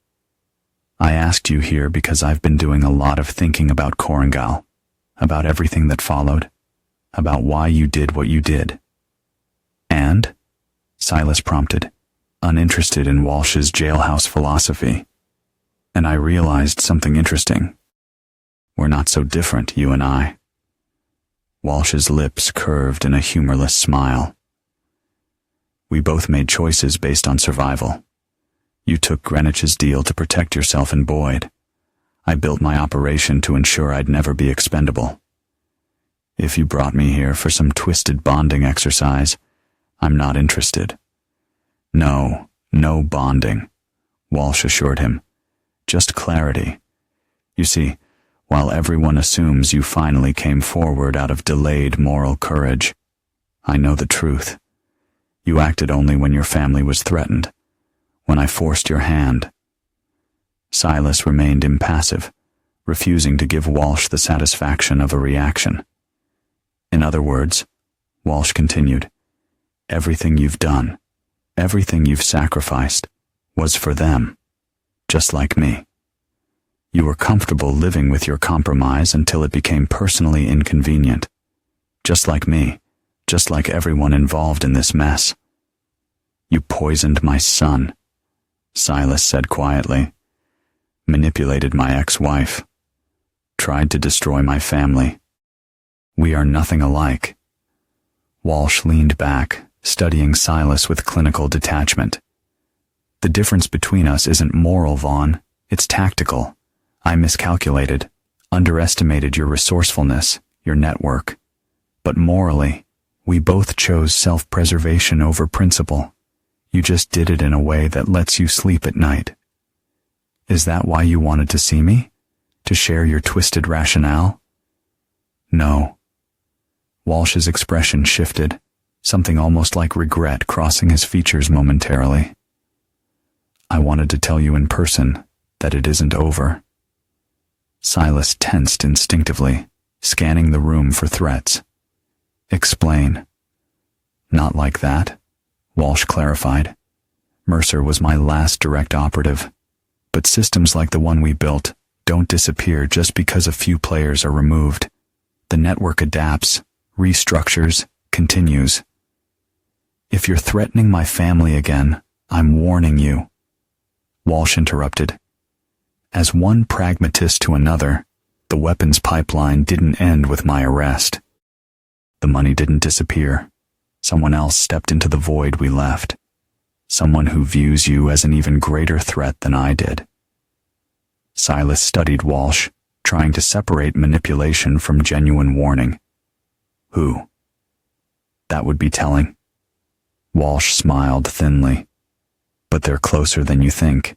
Speaker 1: I asked you here because I've been doing a lot of thinking about Korangal, about everything that followed, about why you did what you did. And? Silas prompted, uninterested in Walsh's jailhouse philosophy. And I realized something interesting. We're not so different, you and I. Walsh's lips curved in a humorless smile. We both made choices based on survival. You took Greenwich's deal to protect yourself and Boyd. I built my operation to ensure I'd never be expendable. If you brought me here for some twisted bonding exercise, I'm not interested. No bonding, Walsh assured him. Just clarity. You see, while everyone assumes you finally came forward out of delayed moral courage, I know the truth. You acted only when your family was threatened, when I forced your hand. Silas remained impassive, refusing to give Walsh the satisfaction of a reaction. In other words, Walsh continued, everything you've done, everything you've sacrificed, was for them, just like me. You were comfortable living with your compromise until it became personally inconvenient. Just like me, just like everyone involved in this mess. You poisoned my son, Silas said quietly. Manipulated my ex-wife. Tried to destroy my family. We are nothing alike. Walsh leaned back, studying Silas with clinical detachment. The difference between us isn't moral, Vaughn. It's tactical. I miscalculated, underestimated your resourcefulness, your network. But morally, we both chose self-preservation over principle. You just did it in a way that lets you sleep at night. Is that why you wanted to see me? To share your twisted rationale? No. Walsh's expression shifted, something almost like regret crossing his features momentarily. I wanted to tell you in person that it isn't over. Silas tensed instinctively, scanning the room for threats. Explain. Not like that, Walsh clarified. Mercer was my last direct operative, but systems like the one we built don't disappear just because a few players are removed. The network adapts, restructures, continues. If you're threatening my family again, I'm warning you. Walsh interrupted. As one pragmatist to another, the weapons pipeline didn't end with my arrest. The money didn't disappear. Someone else stepped into the void we left. Someone who views you as an even greater threat than I did. Silas studied Walsh, trying to separate manipulation from genuine warning. Who? That would be telling. Walsh smiled thinly. But they're closer than you think.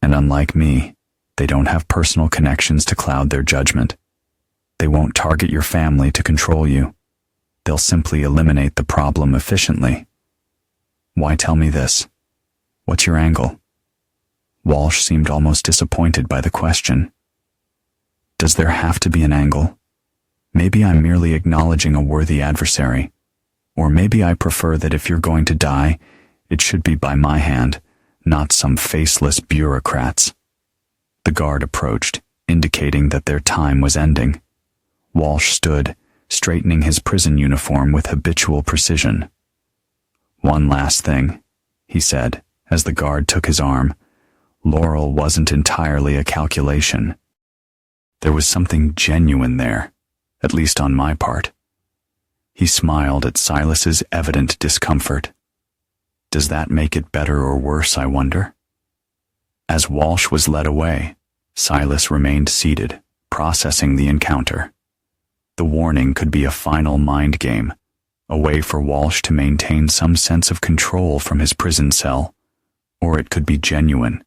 Speaker 1: And unlike me, they don't have personal connections to cloud their judgment. They won't target your family to control you. They'll simply eliminate the problem efficiently. Why tell me this? What's your angle? Walsh seemed almost disappointed by the question. Does there have to be an angle? Maybe I'm merely acknowledging a worthy adversary. Or maybe I prefer that if you're going to die, it should be by my hand, not some faceless bureaucrat's. The guard approached, indicating that their time was ending. Walsh stood, straightening his prison uniform with habitual precision. One last thing, he said, as the guard took his arm. Laurel wasn't entirely a calculation. There was something genuine there, at least on my part. He smiled at Silas's evident discomfort. Does that make it better or worse, I wonder? As Walsh was led away, Silas remained seated, processing the encounter. The warning could be a final mind game, a way for Walsh to maintain some sense of control from his prison cell, or it could be genuine,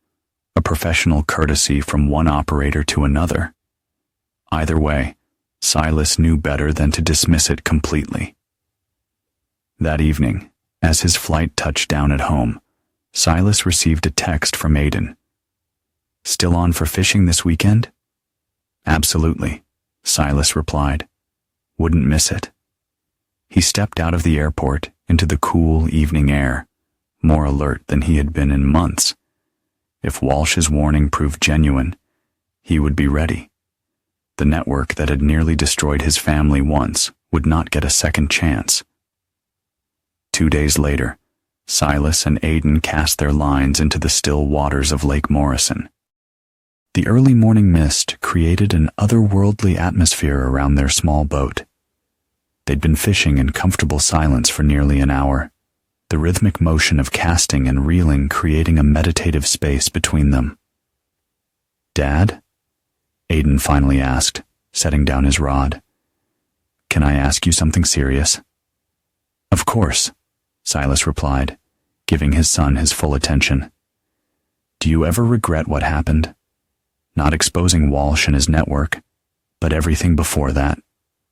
Speaker 1: a professional courtesy from one operator to another. Either way, Silas knew better than to dismiss it completely. That evening, as his flight touched down at home, Silas received a text from Aidan. "Still on for fishing this weekend?" "Absolutely," Silas replied. "Wouldn't miss it." He stepped out of the airport into the cool evening air, more alert than he had been in months. If Walsh's warning proved genuine, he would be ready. The network that had nearly destroyed his family once would not get a second chance. 2 days later, Silas and Aidan cast their lines into the still waters of Lake Morrison. The early morning mist created an otherworldly atmosphere around their small boat. They'd been fishing in comfortable silence for nearly an hour, the rhythmic motion of casting and reeling creating a meditative space between them. "Dad?" Aidan finally asked, setting down his rod. "Can I ask you something serious?" "Of course," Silas replied, giving his son his full attention. "Do you ever regret what happened? Not exposing Walsh and his network, but everything before that,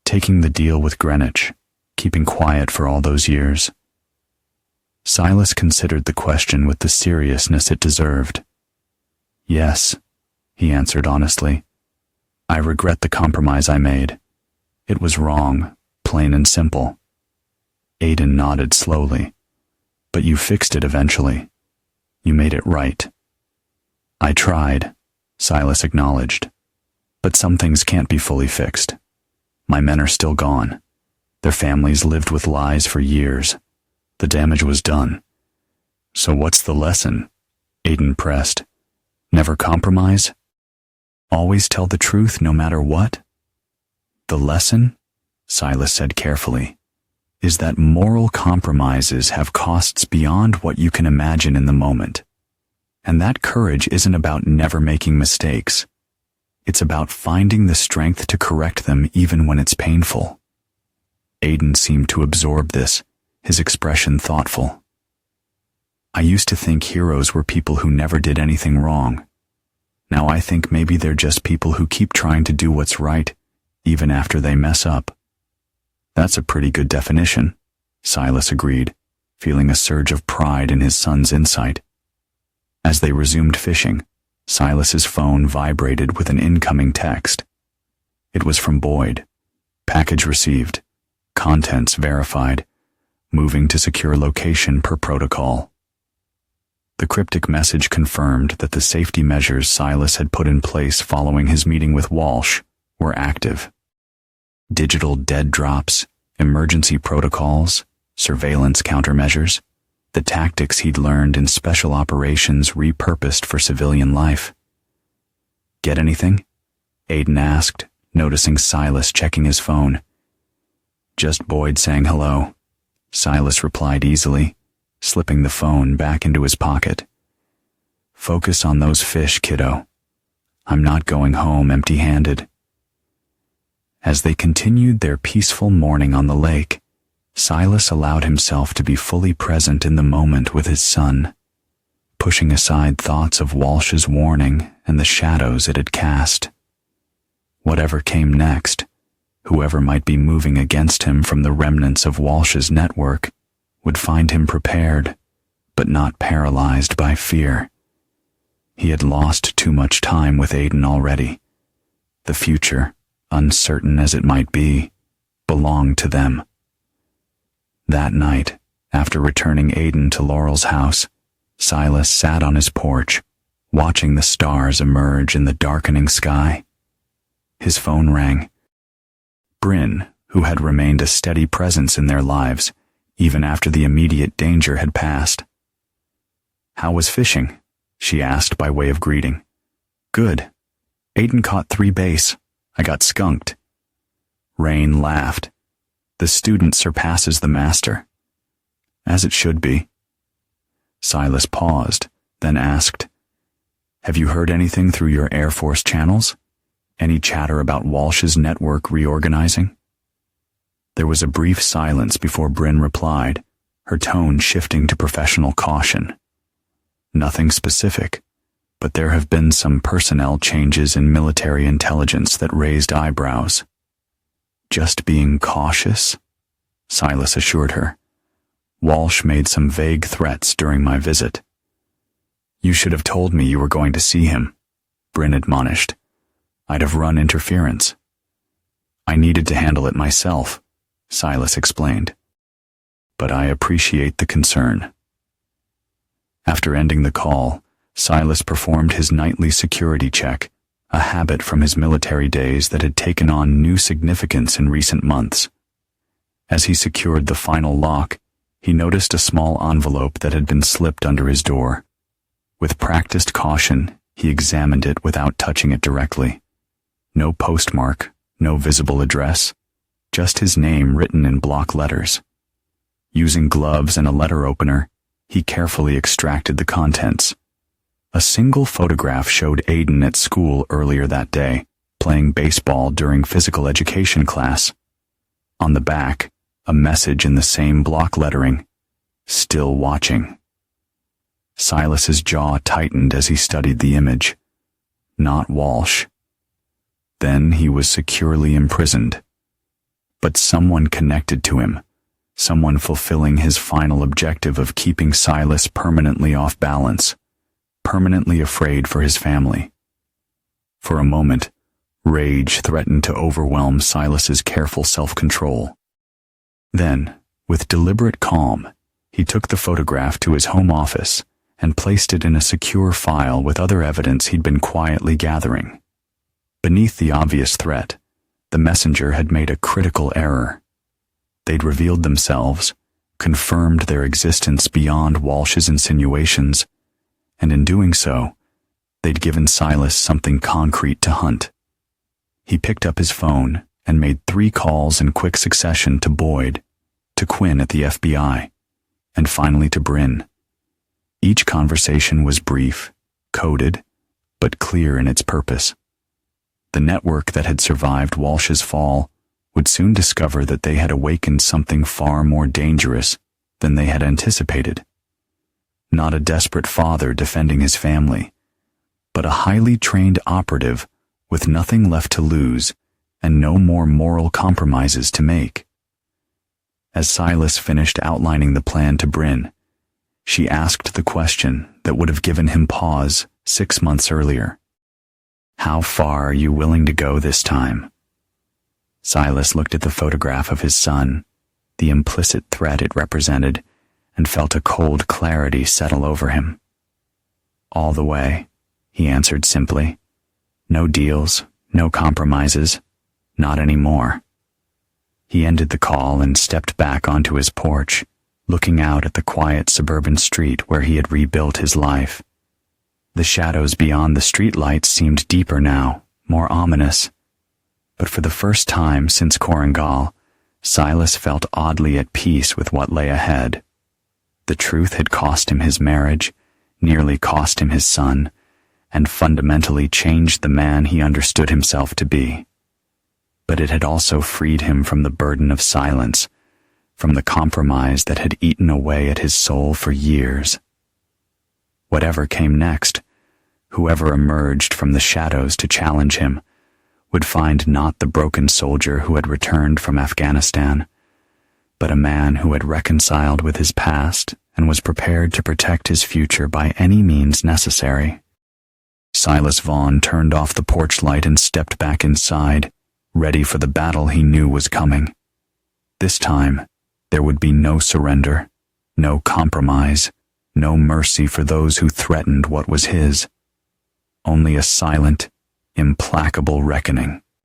Speaker 1: taking the deal with Greenwich, keeping quiet for all those years?" Silas considered the question with the seriousness it deserved. "Yes," he answered honestly. "I regret the compromise I made. It was wrong, plain and simple." Aidan nodded slowly. "But you fixed it eventually. You made it right." "I tried," Silas acknowledged. "But some things can't be fully fixed. My men are still gone. Their families lived with lies for years. The damage was done." "So what's the lesson?" Aidan pressed. "Never compromise? Always tell the truth no matter what?" "The lesson," Silas said carefully, "is that moral compromises have costs beyond what you can imagine in the moment. And that courage isn't about never making mistakes. It's about finding the strength to correct them even when it's painful." Aidan seemed to absorb this, his expression thoughtful. "I used to think heroes were people who never did anything wrong. Now I think maybe they're just people who keep trying to do what's right, even after they mess up." "That's a pretty good definition," Silas agreed, feeling a surge of pride in his son's insight. As they resumed fishing, Silas's phone vibrated with an incoming text. It was from Boyd. Package received. Contents verified. Moving to secure location per protocol. The cryptic message confirmed that the safety measures Silas had put in place following his meeting with Walsh were active. Digital dead drops, emergency protocols, surveillance countermeasures, the tactics he'd learned in special operations repurposed for civilian life. "Get anything?" Aidan asked, noticing Silas checking his phone. "Just Boyd saying hello," Silas replied easily, slipping the phone back into his pocket. "Focus on those fish, kiddo. I'm not going home empty-handed." As they continued their peaceful morning on the lake, Silas allowed himself to be fully present in the moment with his son, pushing aside thoughts of Walsh's warning and the shadows it had cast. Whatever came next, whoever might be moving against him from the remnants of Walsh's network, would find him prepared, but not paralyzed by fear. He had lost too much time with Aidan already. The future, uncertain as it might be, belonged to them. That night, after returning Aidan to Laurel's house, Silas sat on his porch, watching the stars emerge in the darkening sky. His phone rang. Bryn, who had remained a steady presence in their lives, even after the immediate danger had passed. "How was fishing?" she asked by way of greeting. "Good. Aidan caught 3 bass. I got skunked." Rain laughed. "The student surpasses the master." "As it should be." Silas paused, then asked, "Have you heard anything through your Air Force channels? Any chatter about Walsh's network reorganizing?" There was a brief silence before Bryn replied, her tone shifting to professional caution. "Nothing specific, but there have been some personnel changes in military intelligence that raised eyebrows. Just being cautious, Silas assured her. Walsh made some vague threats during my visit. You should have told me you were going to see him, Bryn admonished. I'd have run interference. I needed to handle it myself, Silas explained. But I appreciate the concern. After ending the call, Silas performed his nightly security check, a habit from his military days that had taken on new significance in recent months. As he secured the final lock, he noticed a small envelope that had been slipped under his door. With practiced caution, he examined it without touching it directly. No postmark, no visible address, just his name written in block letters. Using gloves and a letter opener, he carefully extracted the contents. A single photograph showed Aiden at school earlier that day, playing baseball during physical education class. On the back, a message in the same block lettering, "Still watching." Silas's jaw tightened as he studied the image. Not Walsh. Then he was securely imprisoned. But someone connected to him, someone fulfilling his final objective of keeping Silas permanently off balance, permanently afraid for his family. For a moment, rage threatened to overwhelm Silas's careful self-control. Then, with deliberate calm, he took the photograph to his home office and placed it in a secure file with other evidence he'd been quietly gathering. Beneath the obvious threat, the messenger had made a critical error. They'd revealed themselves, confirmed their existence beyond Walsh's insinuations, and in doing so, they'd given Silas something concrete to hunt. He picked up his phone and made 3 calls in quick succession to Boyd, to Quinn at the FBI, and finally to Bryn. Each conversation was brief, coded, but clear in its purpose. The network that had survived Walsh's fall would soon discover that they had awakened something far more dangerous than they had anticipated. Not a desperate father defending his family, but a highly trained operative with nothing left to lose and no more moral compromises to make. As Silas finished outlining the plan to Bryn, she asked the question that would have given him pause 6 months earlier. How far are you willing to go this time? Silas looked at the photograph of his son, the implicit threat it represented, and felt a cold clarity settle over him. All the way, he answered simply. No deals, no compromises, not anymore. He ended the call and stepped back onto his porch, looking out at the quiet suburban street where he had rebuilt his life. The shadows beyond the streetlights seemed deeper now, more ominous. But for the first time since Korangal, Silas felt oddly at peace with what lay ahead. The truth had cost him his marriage, nearly cost him his son, and fundamentally changed the man he understood himself to be. But it had also freed him from the burden of silence, from the compromise that had eaten away at his soul for years. Whatever came next, whoever emerged from the shadows to challenge him, would find not the broken soldier who had returned from Afghanistan, but a man who had reconciled with his past and was prepared to protect his future by any means necessary. Silas Vaughn turned off the porch light and stepped back inside, ready for the battle he knew was coming. This time, there would be no surrender, no compromise, no mercy for those who threatened what was his. Only a silent, implacable reckoning.